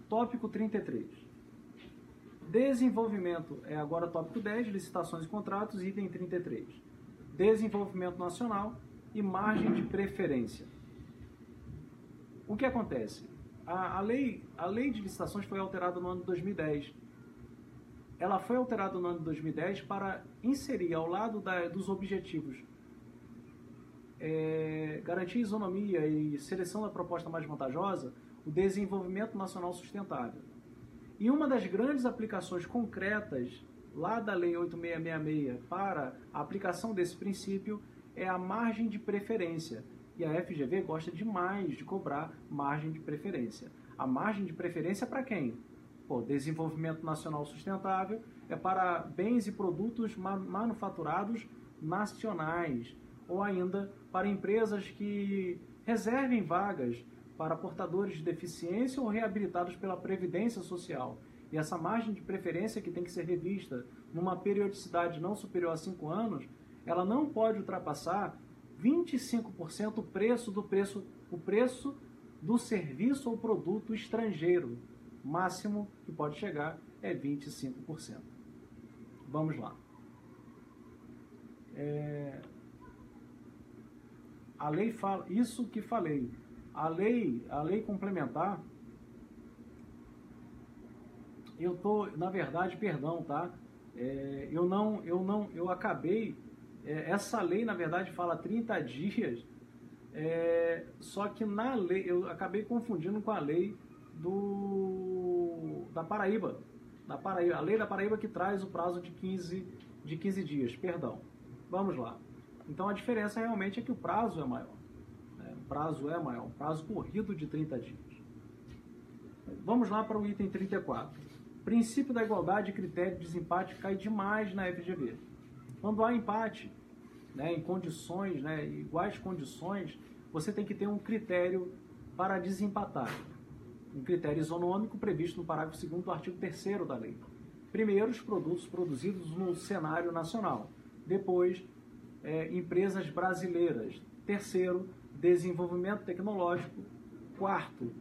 Tópico 33. Desenvolvimento, agora tópico 10, licitações e contratos, item 33. Desenvolvimento nacional e margem de preferência. O que acontece? A lei de licitações foi alterada no ano de 2010. Ela foi alterada no ano de 2010 para inserir ao lado dos objetivos garantir isonomia e seleção da proposta mais vantajosa, o desenvolvimento nacional sustentável. E uma das grandes aplicações concretas lá da Lei 8666 para a aplicação desse princípio é a margem de preferência. E a FGV gosta demais de cobrar margem de preferência. A margem de preferência é para quem? Desenvolvimento nacional sustentável é para bens e produtos manufaturados nacionais, ou ainda para empresas que reservem vagas para portadores de deficiência ou reabilitados pela Previdência Social. E essa margem de preferência, que tem que ser revista numa periodicidade não superior a 5 anos, ela não pode ultrapassar 25% o preço do serviço ou produto estrangeiro. O máximo que pode chegar é 25%. Vamos lá. A lei fala, isso que falei, a lei complementar, eu tô, na verdade, perdão, tá? Eu acabei, essa lei, na verdade, fala 30 dias, só que na lei, eu acabei confundindo com a lei da Paraíba, a lei da Paraíba que traz o prazo de 15 dias, perdão. Vamos lá. Então a diferença realmente é que o prazo é maior. O prazo corrido de 30 dias. Vamos lá para o item 34. Princípio da igualdade e critério de desempate cai demais na FGV. Quando há empate, em condições, iguais condições, você tem que ter um critério para desempatar. Um critério isonômico previsto no parágrafo 2º do artigo 3º da lei. Primeiro, os produtos produzidos no cenário nacional. Depois, empresas brasileiras. Terceiro, desenvolvimento tecnológico. Quarto,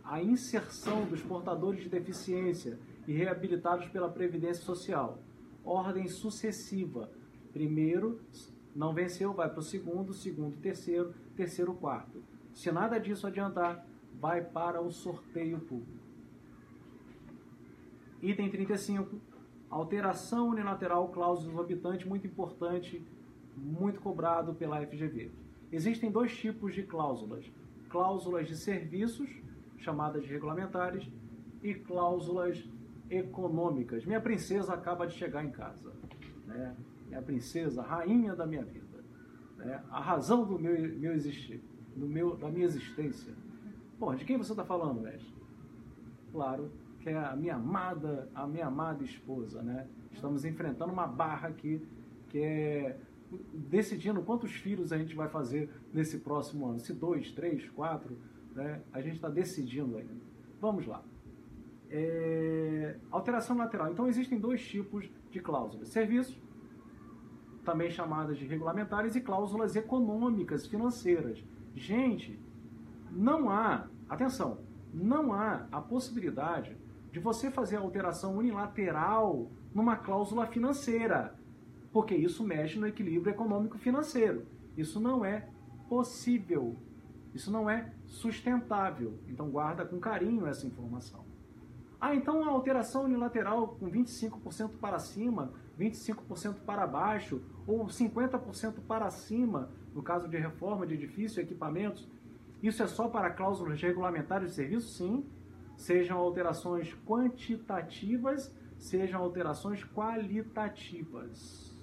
a inserção dos portadores de deficiência e reabilitados pela Previdência Social. Ordem sucessiva. Primeiro, não venceu, vai para o segundo, terceiro, terceiro, quarto. Se nada disso adiantar, vai para o sorteio público. Item 35. Alteração unilateral, cláusula exorbitante, muito importante, muito cobrado pela FGV. Existem dois tipos de cláusulas. Cláusulas de serviços, chamadas de regulamentares, e cláusulas econômicas. Minha princesa acaba de chegar em casa. Minha princesa, rainha da minha vida. A razão do meu existir, da minha existência. De quem você está falando, mestre? Claro, que é a minha amada esposa, Estamos enfrentando uma barra aqui, que é decidindo quantos filhos a gente vai fazer nesse próximo ano. Se 2, 3, 4, a gente está decidindo ainda. Vamos lá. Alteração lateral. Então, existem dois tipos de cláusulas. Serviços, também chamadas de regulamentares, e cláusulas econômicas, financeiras. Gente, não há a possibilidade de você fazer alteração unilateral numa cláusula financeira, porque isso mexe no equilíbrio econômico-financeiro. Isso não é possível, isso não é sustentável. Então guarda com carinho essa informação. Então a alteração unilateral com 25% para cima, 25% para baixo, ou 50% para cima, no caso de reforma de edifício e equipamentos, isso é só para cláusulas regulamentares de serviço? Sim. Sejam alterações quantitativas, sejam alterações qualitativas.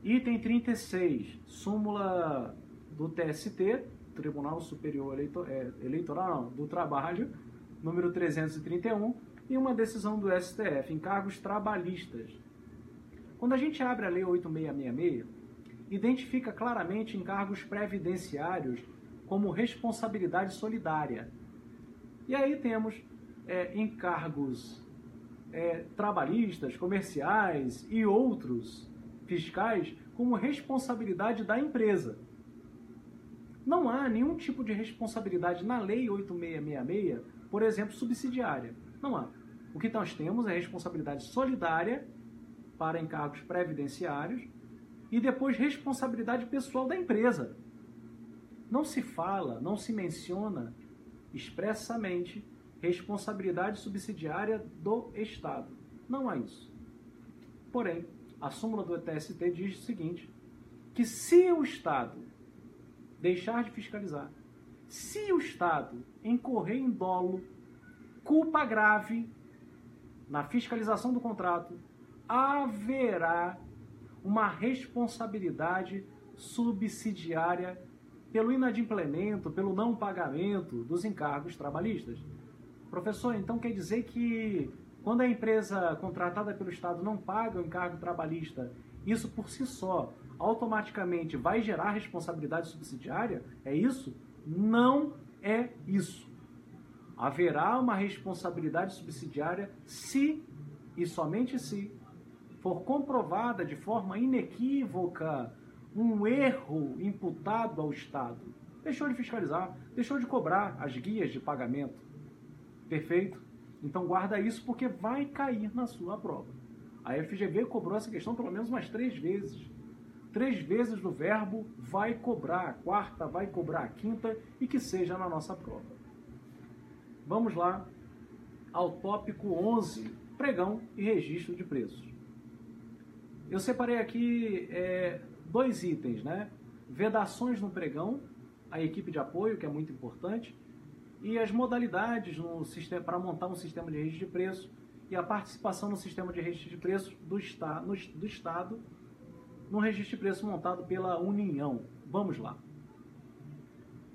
Item 36, súmula do TST, Tribunal Superior Eleitoral, do Trabalho, número 331, e uma decisão do STF, encargos trabalhistas. Quando a gente abre a Lei 8666, identifica claramente encargos previdenciários como responsabilidade solidária. E aí temos encargos trabalhistas, comerciais e outros fiscais como responsabilidade da empresa. Não há nenhum tipo de responsabilidade na Lei 8666, por exemplo, subsidiária. Não há. O que nós temos é responsabilidade solidária para encargos previdenciários e depois responsabilidade pessoal da empresa. Não se fala, não se menciona expressamente responsabilidade subsidiária do Estado. Não há isso. Porém, a súmula do TST diz o seguinte, que se o Estado deixar de fiscalizar, se o Estado incorrer em dolo, culpa grave na fiscalização do contrato, haverá uma responsabilidade subsidiária pelo inadimplemento, pelo não pagamento dos encargos trabalhistas. Professor, então quer dizer que quando a empresa contratada pelo Estado não paga o encargo trabalhista, isso por si só automaticamente vai gerar responsabilidade subsidiária? É isso? Não é isso. Haverá uma responsabilidade subsidiária se, e somente se, for comprovada de forma inequívoca um erro imputado ao Estado. Deixou de fiscalizar, deixou de cobrar as guias de pagamento. Perfeito? Então guarda isso porque vai cair na sua prova. A FGV cobrou essa questão pelo menos umas 3 vezes. 3 vezes do verbo vai cobrar, a quarta vai cobrar a quinta e que seja na nossa prova. Vamos lá ao tópico 11, pregão e registro de preços. Eu separei aqui 2 itens, né? Vedações no pregão, a equipe de apoio, que é muito importante, e as modalidades no sistema, para montar um sistema de registro de preço e a participação no sistema de registro de preço do Estado no registro de preço montado pela União. Vamos lá.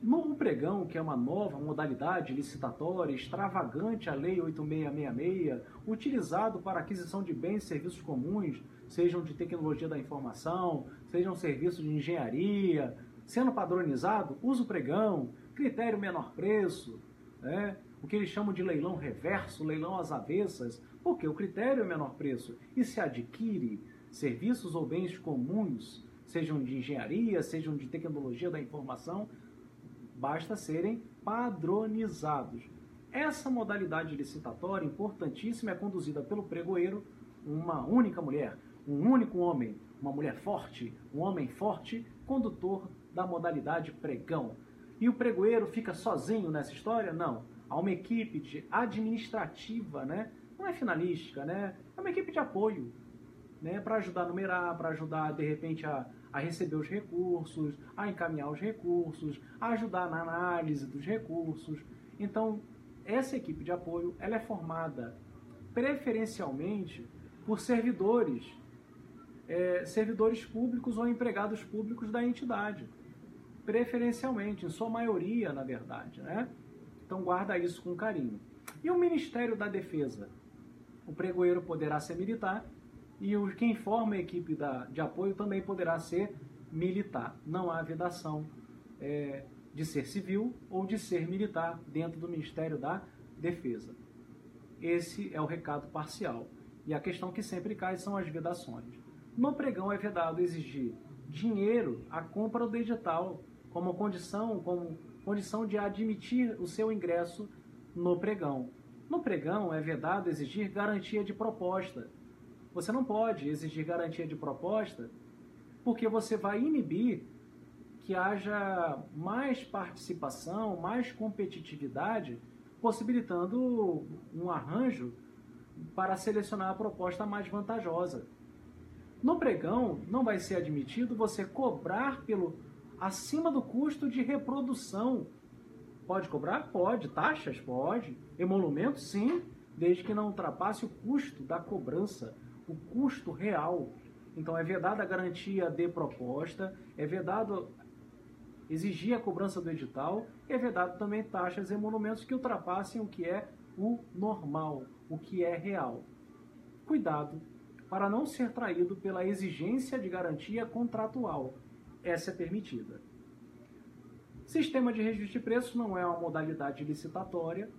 No pregão, que é uma nova modalidade licitatória extravagante à Lei 8666, utilizado para aquisição de bens e serviços comuns, sejam de tecnologia da informação, sejam serviços de engenharia, sendo padronizado, usa o pregão, critério menor preço, né? O que eles chamam de leilão reverso, leilão às avessas, porque o critério é menor preço e se adquire serviços ou bens comuns, sejam de engenharia, sejam de tecnologia da informação, basta serem padronizados. Essa modalidade licitatória importantíssima é conduzida pelo pregoeiro, uma única mulher, um único homem, uma mulher forte, um homem forte, condutor da modalidade pregão. E o pregoeiro fica sozinho nessa história? Não. Há uma equipe administrativa, né? Não é finalística, né? É uma equipe de apoio, né? Para ajudar a numerar, para ajudar, de repente, a receber os recursos, a encaminhar os recursos, a ajudar na análise dos recursos. Então, essa equipe de apoio ela é formada preferencialmente por servidores públicos ou empregados públicos da entidade. Preferencialmente, em sua maioria, na verdade, né? Então, guarda isso com carinho. E o Ministério da Defesa? O pregoeiro poderá ser militar e quem forma a equipe de apoio também poderá ser militar. Não há vedação de ser civil ou de ser militar dentro do Ministério da Defesa. Esse é o recado parcial. E a questão que sempre cai são as vedações. No pregão é vedado exigir dinheiro à compra do edital como condição de admitir o seu ingresso no pregão. No pregão é vedado exigir garantia de proposta. Você não pode exigir garantia de proposta porque você vai inibir que haja mais participação, mais competitividade, possibilitando um arranjo para selecionar a proposta mais vantajosa. No pregão, não vai ser admitido você cobrar acima do custo de reprodução. Pode cobrar? Pode. Taxas? Pode. Emolumentos? Sim, desde que não ultrapasse o custo da cobrança, o custo real. Então, é vedada a garantia de proposta, é vedado exigir a cobrança do edital, é vedado também taxas e emolumentos que ultrapassem o que é o normal, o que é real. Cuidado para não ser traído pela exigência de garantia contratual. Essa é permitida. Sistema de registro de preços não é uma modalidade licitatória,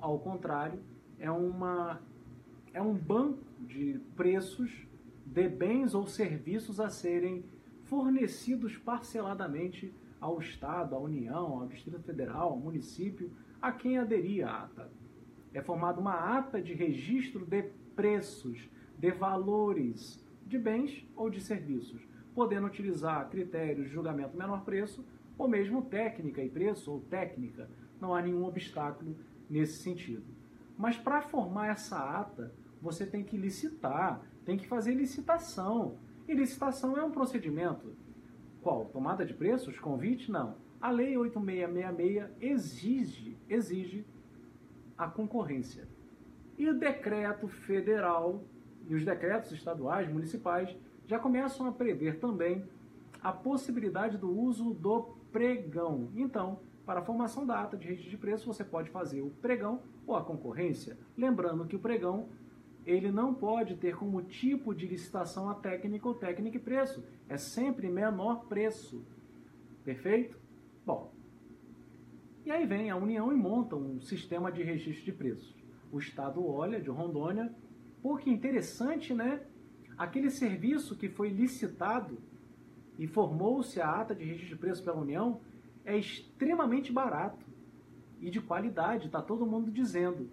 ao contrário, é um banco de preços de bens ou serviços a serem fornecidos parceladamente ao Estado, à União, ao Distrito Federal, ao município, a quem aderir à ata. É formada uma ata de registro de preços, de valores de bens ou de serviços, podendo utilizar critérios de julgamento menor preço ou mesmo técnica e preço ou técnica. Não há nenhum obstáculo nesse sentido. Mas para formar essa ata, você tem que licitar, tem que fazer licitação. E licitação é um procedimento. Qual? Tomada de preços? Convite? Não. A Lei 8666 exige a concorrência. E o decreto federal e os decretos estaduais, municipais, já começam a prever também a possibilidade do uso do pregão. Então, para a formação da ata de registro de preço, você pode fazer o pregão ou a concorrência. Lembrando que o pregão ele não pode ter como tipo de licitação a técnica ou técnica e preço. É sempre menor preço. Perfeito? Bom, e aí vem a União e monta um sistema de registro de preços. O Estado olha, de Rondônia, pô, que interessante, né? Aquele serviço que foi licitado e formou-se a ata de registro de preços pela União é extremamente barato e de qualidade, está todo mundo dizendo.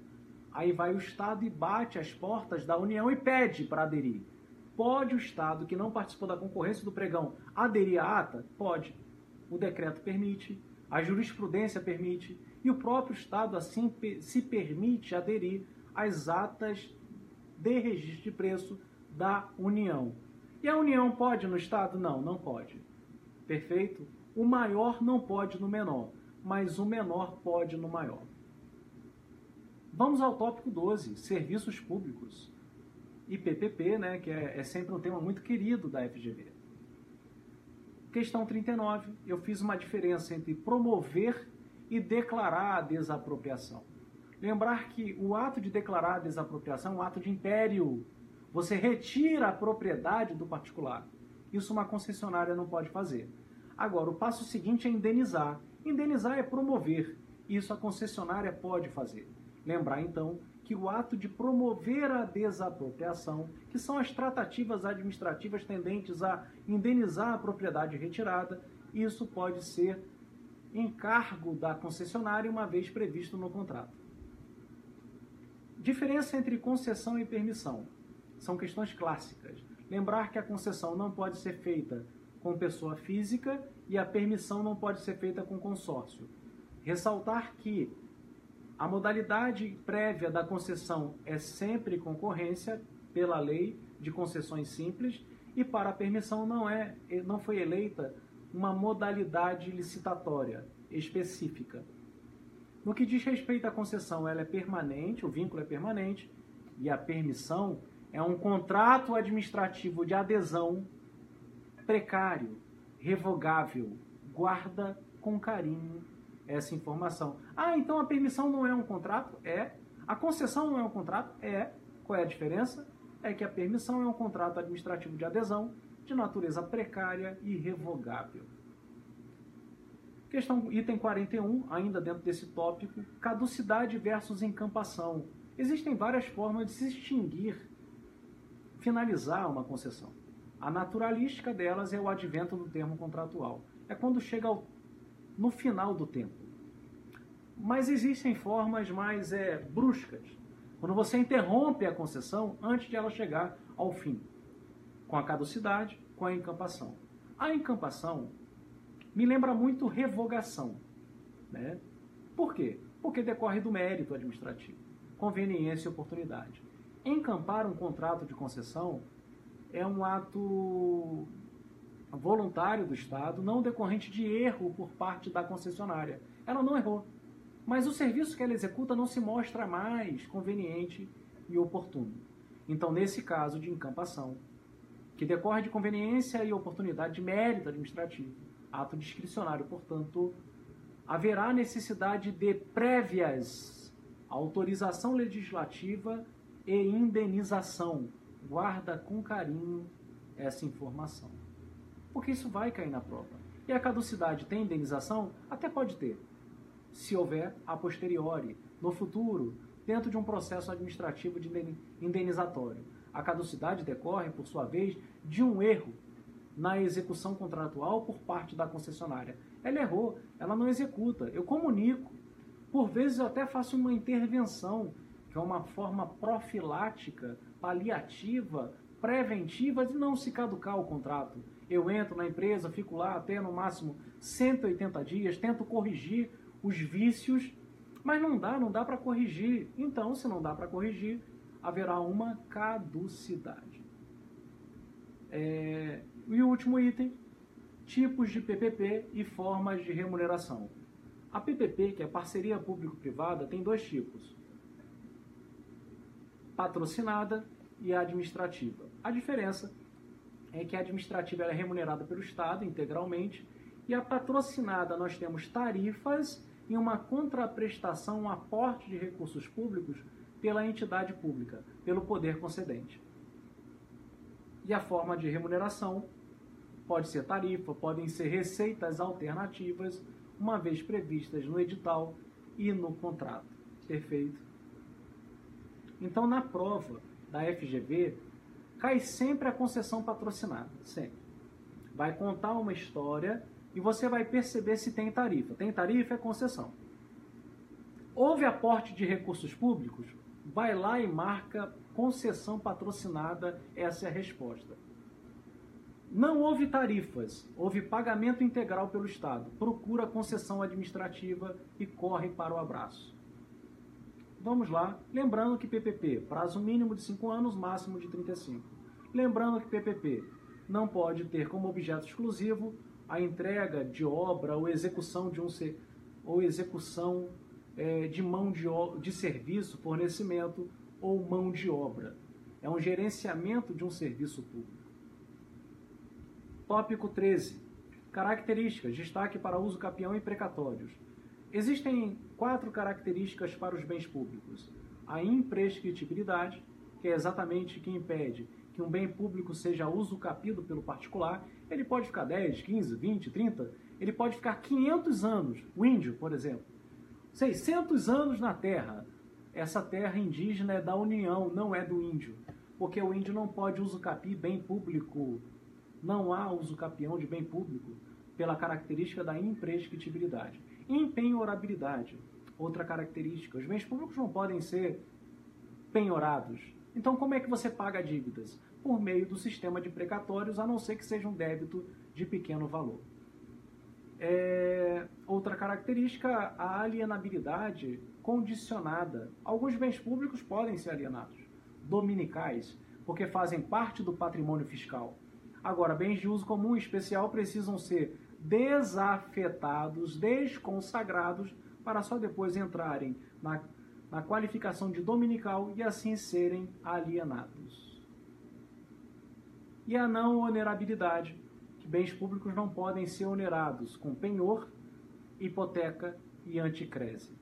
Aí vai o Estado e bate as portas da União e pede para aderir. Pode o Estado, que não participou da concorrência do pregão, aderir à ata? Pode. O decreto permite, a jurisprudência permite, e o próprio Estado assim se permite aderir às atas de registro de preço da União. E a União pode no Estado? Não, não pode. Perfeito? O maior não pode no menor, mas o menor pode no maior. Vamos ao tópico 12, serviços públicos. E PPP, né, que é sempre um tema muito querido da FGV. Questão 39, eu fiz uma diferença entre promover e declarar a desapropriação. Lembrar que o ato de declarar a desapropriação é um ato de império. Você retira a propriedade do particular. Isso uma concessionária não pode fazer. Agora, o passo seguinte é indenizar. Indenizar é promover. Isso a concessionária pode fazer. Lembrar, então, que o ato de promover a desapropriação, que são as tratativas administrativas tendentes a indenizar a propriedade retirada, isso pode ser encargo da concessionária, uma vez previsto no contrato. Diferença entre concessão e permissão. São questões clássicas. Lembrar que a concessão não pode ser feita com pessoa física e a permissão não pode ser feita com consórcio. Ressaltar que a modalidade prévia da concessão é sempre concorrência pela lei de concessões simples e para a permissão não foi eleita uma modalidade licitatória específica. No que diz respeito à concessão, ela é permanente, o vínculo é permanente, e a permissão é um contrato administrativo de adesão precário, revogável. Guarda com carinho essa informação. Ah, então a permissão não é um contrato? É. A concessão não é um contrato? É. Qual é a diferença? É que a permissão é um contrato administrativo de adesão de natureza precária e revogável. Questão item 41, ainda dentro desse tópico, caducidade versus encampação. Existem várias formas de se extinguir, finalizar uma concessão. A naturalística delas é o advento do termo contratual. É quando chega no final do tempo. Mas existem formas mais bruscas, quando você interrompe a concessão antes de ela chegar ao fim, com a caducidade, com a encampação. A encampação me lembra muito revogação, né? Por quê? Porque decorre do mérito administrativo, conveniência e oportunidade. Encampar um contrato de concessão é um ato voluntário do Estado, não decorrente de erro por parte da concessionária. Ela não errou, mas o serviço que ela executa não se mostra mais conveniente e oportuno. Então, nesse caso de encampação, que decorre de conveniência e oportunidade de mérito administrativo, ato discricionário, portanto, haverá necessidade de prévias autorização legislativa e indenização. Guarda com carinho essa informação, porque isso vai cair na prova. E a caducidade tem indenização? Até pode ter, se houver a posteriori, no futuro, dentro de um processo administrativo de indenizatório. A caducidade decorre, por sua vez, de um erro na execução contratual por parte da concessionária. Ela errou, ela não executa. Eu comunico. Por vezes eu até faço uma intervenção, que é uma forma profilática, paliativa, preventiva de não se caducar o contrato. Eu entro na empresa, fico lá até no máximo 180 dias, tento corrigir os vícios, mas não dá para corrigir. Então, se não dá para corrigir, haverá uma caducidade. E o último item, tipos de PPP e formas de remuneração. A PPP, que é parceria público-privada, tem dois tipos: patrocinada e administrativa. A diferença é que a administrativa é remunerada pelo Estado integralmente e a patrocinada nós temos tarifas e uma contraprestação, um aporte de recursos públicos pela entidade pública, pelo poder concedente. E a forma de remuneração pode ser tarifa, podem ser receitas alternativas, uma vez previstas no edital e no contrato. Perfeito? Então, na prova da FGV, cai sempre a concessão patrocinada, sempre. Vai contar uma história e você vai perceber se tem tarifa. Tem tarifa, é concessão. Houve aporte de recursos públicos? Vai lá e marca concessão patrocinada, essa é a resposta. Não houve tarifas, houve pagamento integral pelo Estado. Procura a concessão administrativa e corre para o abraço. Vamos lá, lembrando que PPP, prazo mínimo de 5 anos, máximo de 35. Lembrando que PPP não pode ter como objeto exclusivo a entrega de obra ou execução de de mão de serviço, fornecimento ou mão de obra. É um gerenciamento de um serviço público. Tópico 13. Características, destaque para uso capião e precatórios. Existem 4 características para os bens públicos. A imprescritibilidade, que é exatamente que impede que um bem público seja usucapido pelo particular. Ele pode ficar 10, 15, 20, 30, ele pode ficar 500 anos. O índio, por exemplo, 600 anos na terra. Essa terra indígena é da União, não é do índio, porque o índio não pode usucapir bem público. Não há usucapião de bem público pela característica da imprescritibilidade. Empenhorabilidade, outra característica. Os bens públicos não podem ser penhorados. Então, como é que você paga dívidas? Por meio do sistema de precatórios, a não ser que seja um débito de pequeno valor. Outra característica, a alienabilidade condicionada. Alguns bens públicos podem ser alienados, dominicais, porque fazem parte do patrimônio fiscal. Agora, bens de uso comum e especial precisam ser desafetados, desconsagrados, para só depois entrarem na qualificação de dominical e assim serem alienados. E a não onerabilidade, que bens públicos não podem ser onerados com penhor, hipoteca e anticrese.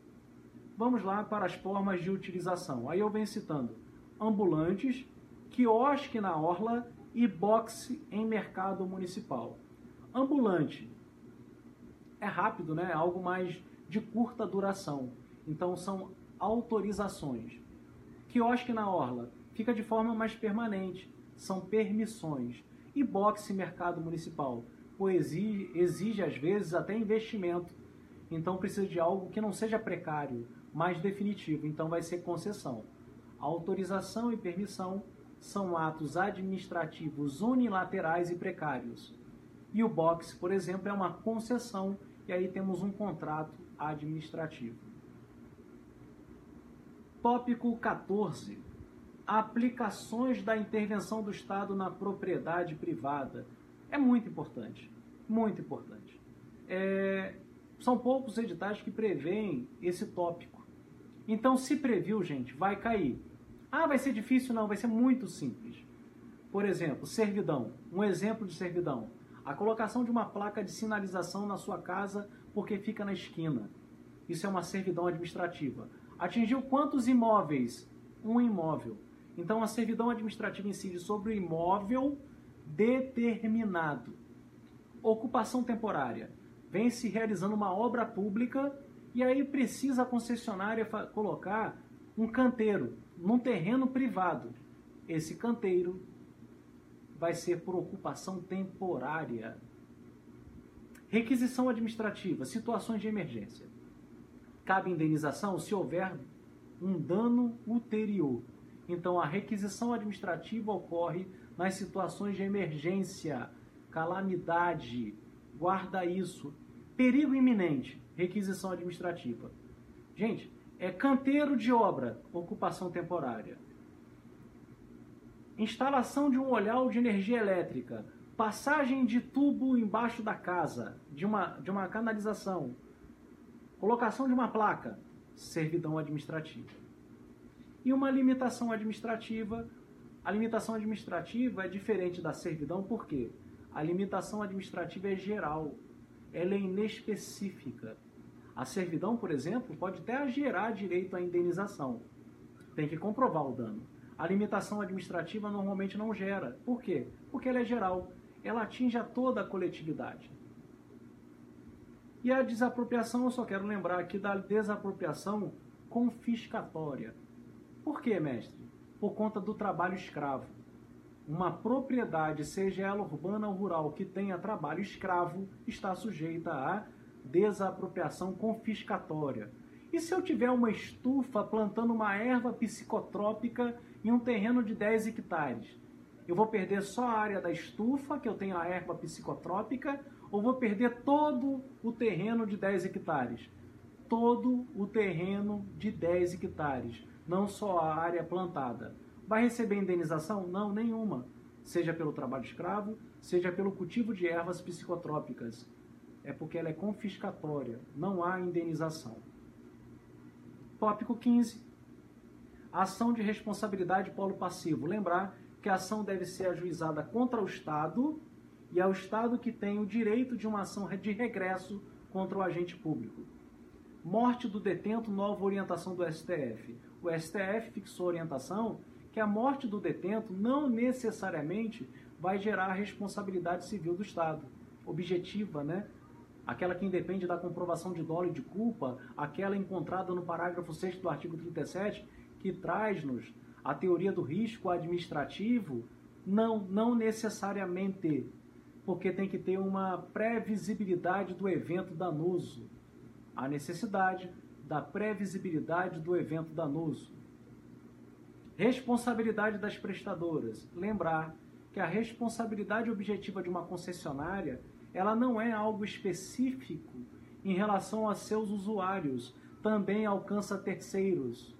Vamos lá para as formas de utilização. Aí eu venho citando ambulantes, quiosque na orla e boxe em mercado municipal. Ambulante é rápido, né? É algo mais de curta duração. Então são autorizações. Quiosque na orla fica de forma mais permanente. São permissões. E boxe mercado municipal, pois exige às vezes até investimento. Então precisa de algo que não seja precário, mas definitivo. Então vai ser concessão. Autorização e permissão são atos administrativos unilaterais e precários. E o boxe, por exemplo, é uma concessão, e aí temos um contrato administrativo. Tópico 14. Aplicações da intervenção do Estado na propriedade privada. É muito importante, muito importante. São poucos editais que prevêem esse tópico. Então, se previu, gente, vai cair. Ah, vai ser difícil? Não, vai ser muito simples. Por exemplo, servidão. Um exemplo de servidão. A colocação de uma placa de sinalização na sua casa porque fica na esquina. Isso é uma servidão administrativa. Atingiu quantos imóveis? Um imóvel. Então, a servidão administrativa incide sobre o imóvel determinado. Ocupação temporária. Vem se realizando uma obra pública e aí precisa a concessionária colocar um canteiro num terreno privado. Esse canteiro vai ser por ocupação temporária. Requisição administrativa, situações de emergência. Cabe indenização se houver um dano ulterior. Então, a requisição administrativa ocorre nas situações de emergência, calamidade, guarda isso. Perigo iminente, requisição administrativa. Gente, é canteiro de obra, ocupação temporária. Instalação de um olhar de energia elétrica, passagem de tubo embaixo da casa, de uma canalização, colocação de uma placa, servidão administrativa. E uma limitação administrativa, a limitação administrativa é diferente da servidão, por quê? A limitação administrativa é geral, ela é inespecífica. A servidão, por exemplo, pode até gerar direito à indenização, tem que comprovar o dano. A limitação administrativa normalmente não gera. Por quê? Porque ela é geral. Ela atinge a toda a coletividade. E a desapropriação, eu só quero lembrar aqui da desapropriação confiscatória. Por quê, mestre? Por conta do trabalho escravo. Uma propriedade, seja ela urbana ou rural, que tenha trabalho escravo, está sujeita à desapropriação confiscatória. E se eu tiver uma estufa plantando uma erva psicotrópica em um terreno de 10 hectares? Eu vou perder só a área da estufa, que eu tenho a erva psicotrópica, ou vou perder todo o terreno de 10 hectares? Todo o terreno de 10 hectares, não só a área plantada. Vai receber indenização? Não, nenhuma. Seja pelo trabalho escravo, seja pelo cultivo de ervas psicotrópicas. É porque ela é confiscatória, não há indenização. Tópico 15. Ação de responsabilidade polo passivo. Lembrar que a ação deve ser ajuizada contra o Estado e é o Estado que tem o direito de uma ação de regresso contra o agente público. Morte do detento, nova orientação do STF. O STF fixou a orientação que a morte do detento não necessariamente vai gerar responsabilidade civil do Estado. Objetiva, né? Aquela que independe da comprovação de dolo e de culpa, aquela encontrada no parágrafo 6º do artigo 37, que traz-nos a teoria do risco administrativo, não necessariamente, porque tem que ter uma previsibilidade do evento danoso. A necessidade da previsibilidade do evento danoso. Responsabilidade das prestadoras. Lembrar que a responsabilidade objetiva de uma concessionária ela não é algo específico em relação a seus usuários, também alcança terceiros.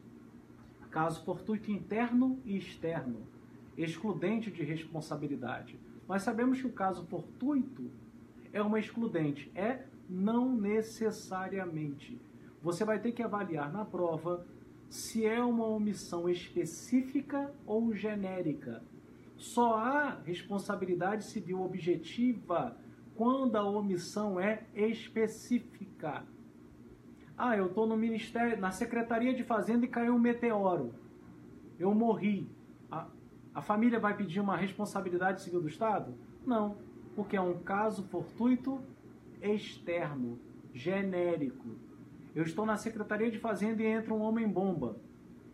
Caso fortuito interno e externo, excludente de responsabilidade. Mas sabemos que o caso fortuito é uma excludente, não necessariamente. Você vai ter que avaliar na prova se é uma omissão específica ou genérica. Só há responsabilidade civil objetiva quando a omissão é específica. Eu estou no Ministério, na Secretaria de Fazenda e caiu um meteoro. Eu morri. A família vai pedir uma responsabilidade civil do Estado? Não, porque é um caso fortuito externo, genérico. Eu estou na Secretaria de Fazenda e entra um homem-bomba.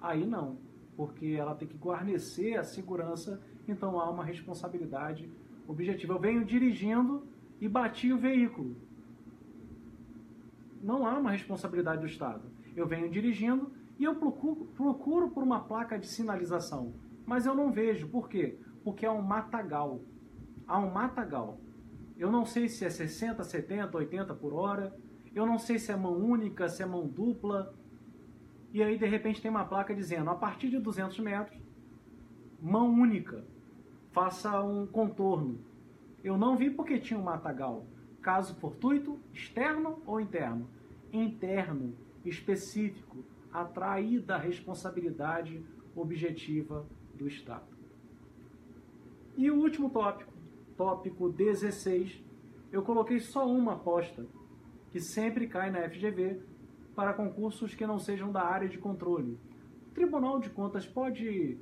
Aí não, porque ela tem que guarnecer a segurança, então há uma responsabilidade objetiva. Eu venho dirigindo e bati o veículo. Não há uma responsabilidade do Estado. Eu venho dirigindo e eu procuro por uma placa de sinalização, mas eu não vejo. Por quê? Porque há um matagal. Há um matagal. Eu não sei se é 60, 70, 80 por hora. Eu não sei se é mão única, se é mão dupla. E aí, de repente, tem uma placa dizendo, a partir de 200 metros, mão única, faça um contorno. Eu não vi porque tinha um matagal. Caso fortuito, externo ou interno? Interno, específico, atraída a responsabilidade objetiva do Estado. E o último tópico, tópico 16, eu coloquei só uma aposta, que sempre cai na FGV, para concursos que não sejam da área de controle. O Tribunal de Contas pode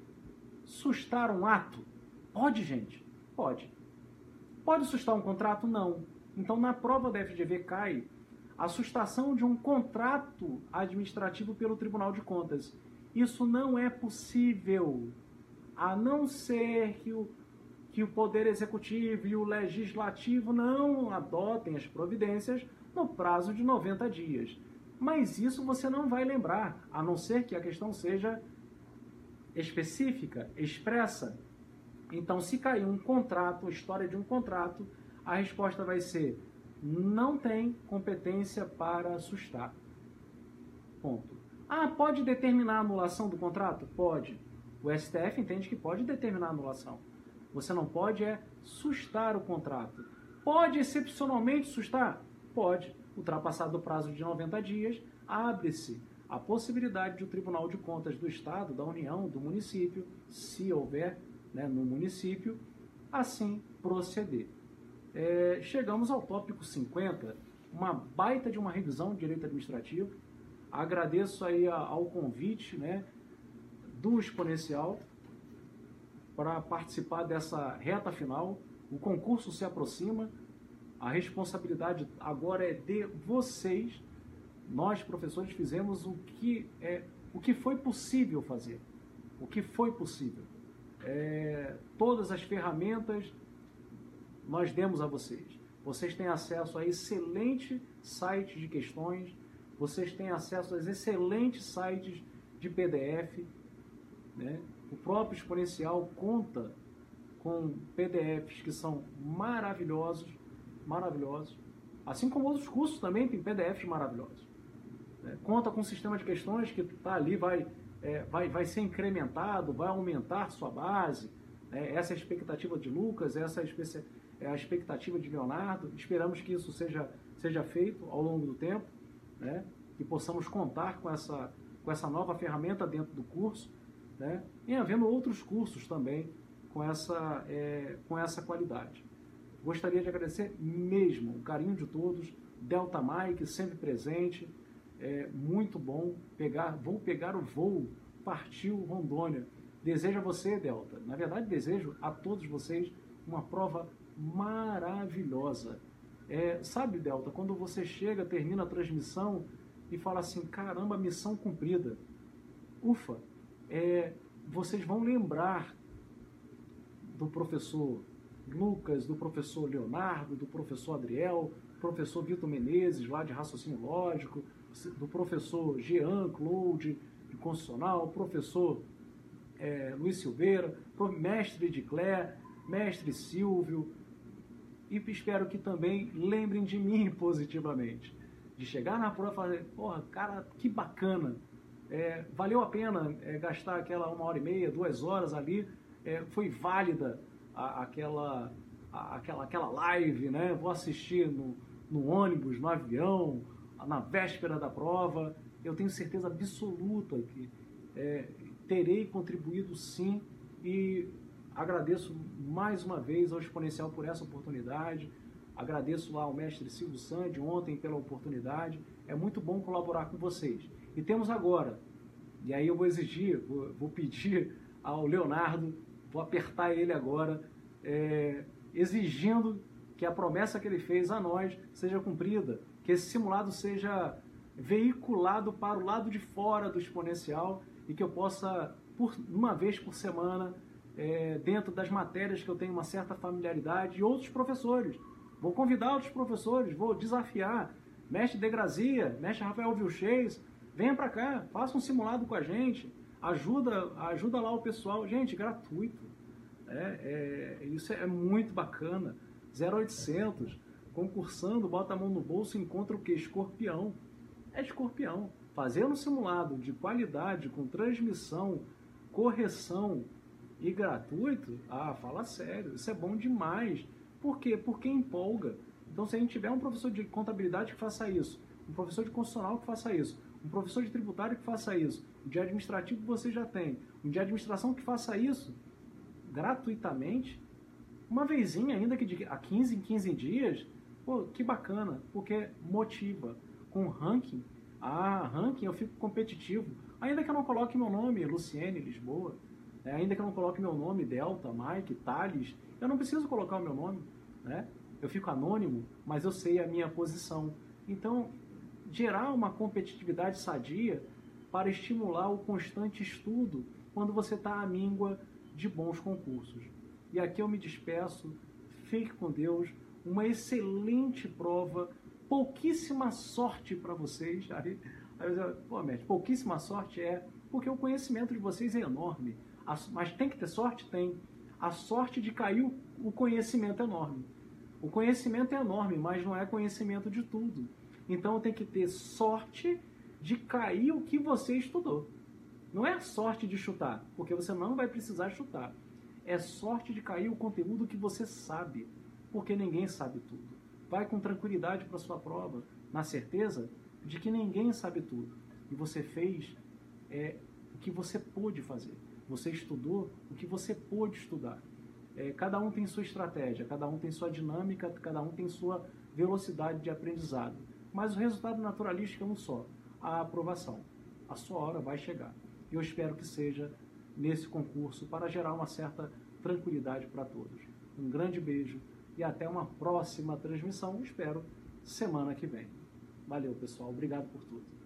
sustar um ato? Pode, gente? Pode. Pode sustar um contrato? Não. Então, na prova da FGV cai a sustação de um contrato administrativo pelo Tribunal de Contas. Isso não é possível, a não ser que que o Poder Executivo e o Legislativo não adotem as providências no prazo de 90 dias. Mas isso você não vai lembrar, a não ser que a questão seja específica, expressa. Então, se cair um contrato, a história de um contrato, a resposta vai ser: não tem competência para sustar. Ponto. Ah, pode determinar a anulação do contrato? Pode. O STF entende que pode determinar a anulação. Você não pode sustar o contrato. Pode excepcionalmente sustar? Pode. Ultrapassado o prazo de 90 dias, abre-se a possibilidade de o Tribunal de Contas do Estado, da União, do município, se houver, né, no município, assim proceder. Chegamos ao tópico 50, uma baita de uma revisão de direito administrativo. Agradeço aí ao convite, né, do exponencial para participar dessa reta final. O concurso se aproxima, a responsabilidade agora é de vocês. Nós, professores, fizemos o que foi possível fazer. O que foi possível. Todas as ferramentas nós demos a vocês. Vocês têm acesso a excelentes sites de questões, vocês têm acesso a excelentes sites de PDF, né? O próprio exponencial conta com PDFs que são maravilhosos, assim como outros cursos também tem PDFs maravilhosos. Conta com um sistema de questões que está ali, vai ser incrementado, vai aumentar sua base. Essa é a expectativa de Lucas, essa é a expectativa de Leonardo. Esperamos que isso seja feito ao longo do tempo, né? Que possamos contar com essa nova ferramenta dentro do curso, né? E havendo outros cursos também com essa qualidade. Gostaria de agradecer mesmo o carinho de todos, Delta Mike sempre presente, muito bom, vou pegar o voo, partiu Rondônia. Desejo a você, Delta, na verdade desejo a todos vocês uma prova maravilhosa. Sabe, Delta, quando você chega, termina a transmissão e fala assim: caramba, missão cumprida. Ufa, vocês vão lembrar do professor Lucas, do professor Leonardo, do professor Adriel, professor Vitor Menezes, lá de raciocínio lógico, do professor Jean Claude, de constitucional, professor Luiz Silveira, mestre Edicler, mestre Silvio, e espero que também lembrem de mim positivamente. De chegar na prova e falar: porra, cara, que bacana, valeu a pena gastar aquela 1h30, 2 horas ali, foi válida aquela live, né? Vou assistir no ônibus, no avião, na véspera da prova. Eu tenho certeza absoluta que terei contribuído sim, e agradeço mais uma vez ao Exponencial por essa oportunidade. Agradeço lá ao mestre Silvio Sandi ontem pela oportunidade. É muito bom colaborar com vocês. E temos agora, e aí eu vou exigir, vou pedir ao Leonardo, vou apertar ele agora, exigindo que a promessa que ele fez a nós seja cumprida, que esse simulado seja veiculado para o lado de fora do exponencial e que eu possa, uma vez por semana, dentro das matérias que eu tenho uma certa familiaridade, e outros professores. Vou convidar outros professores, vou desafiar. Mestre Degrazia, mestre Rafael Vilches, venha para cá, faça um simulado com a gente, ajuda lá o pessoal. Gente, gratuito. Isso é muito bacana. 0800, concursando, bota a mão no bolso e encontra o quê? Escorpião. Escorpião. Fazer um simulado de qualidade, com transmissão, correção e gratuito, fala sério, isso é bom demais. Por quê? Porque empolga. Então, se a gente tiver um professor de contabilidade que faça isso, um professor de constitucional que faça isso, um professor de tributário que faça isso, um de administrativo que você já tem, um de administração que faça isso gratuitamente, uma vezinha ainda que de 15 em 15 dias, pô, que bacana, porque motiva. Com ranking, ranking eu fico competitivo, ainda que eu não coloque meu nome, Luciene, Lisboa, ainda que eu não coloque meu nome, Delta, Mike, Thales, eu não preciso colocar o meu nome, né? Eu fico anônimo, mas eu sei a minha posição. Então, gerar uma competitividade sadia para estimular o constante estudo quando você está à míngua de bons concursos. E aqui eu me despeço, fique com Deus, uma excelente prova, pouquíssima sorte para vocês. Aí eu, pô, mestre, pouquíssima sorte porque o conhecimento de vocês é enorme. Mas tem que ter sorte? Tem. A sorte de cair o conhecimento é enorme. O conhecimento é enorme, mas não é conhecimento de tudo. Então tem que ter sorte de cair o que você estudou. Não é sorte de chutar, porque você não vai precisar chutar. É sorte de cair o conteúdo que você sabe, porque ninguém sabe tudo. Vai com tranquilidade para a sua prova, na certeza de que ninguém sabe tudo. E você fez o que você pôde fazer. Você estudou o que você pôde estudar. Cada um tem sua estratégia, cada um tem sua dinâmica, cada um tem sua velocidade de aprendizado. Mas o resultado naturalístico é um só, a aprovação. A sua hora vai chegar. E eu espero que seja nesse concurso para gerar uma certa tranquilidade para todos. Um grande beijo e até uma próxima transmissão, espero, semana que vem. Valeu, pessoal. Obrigado por tudo.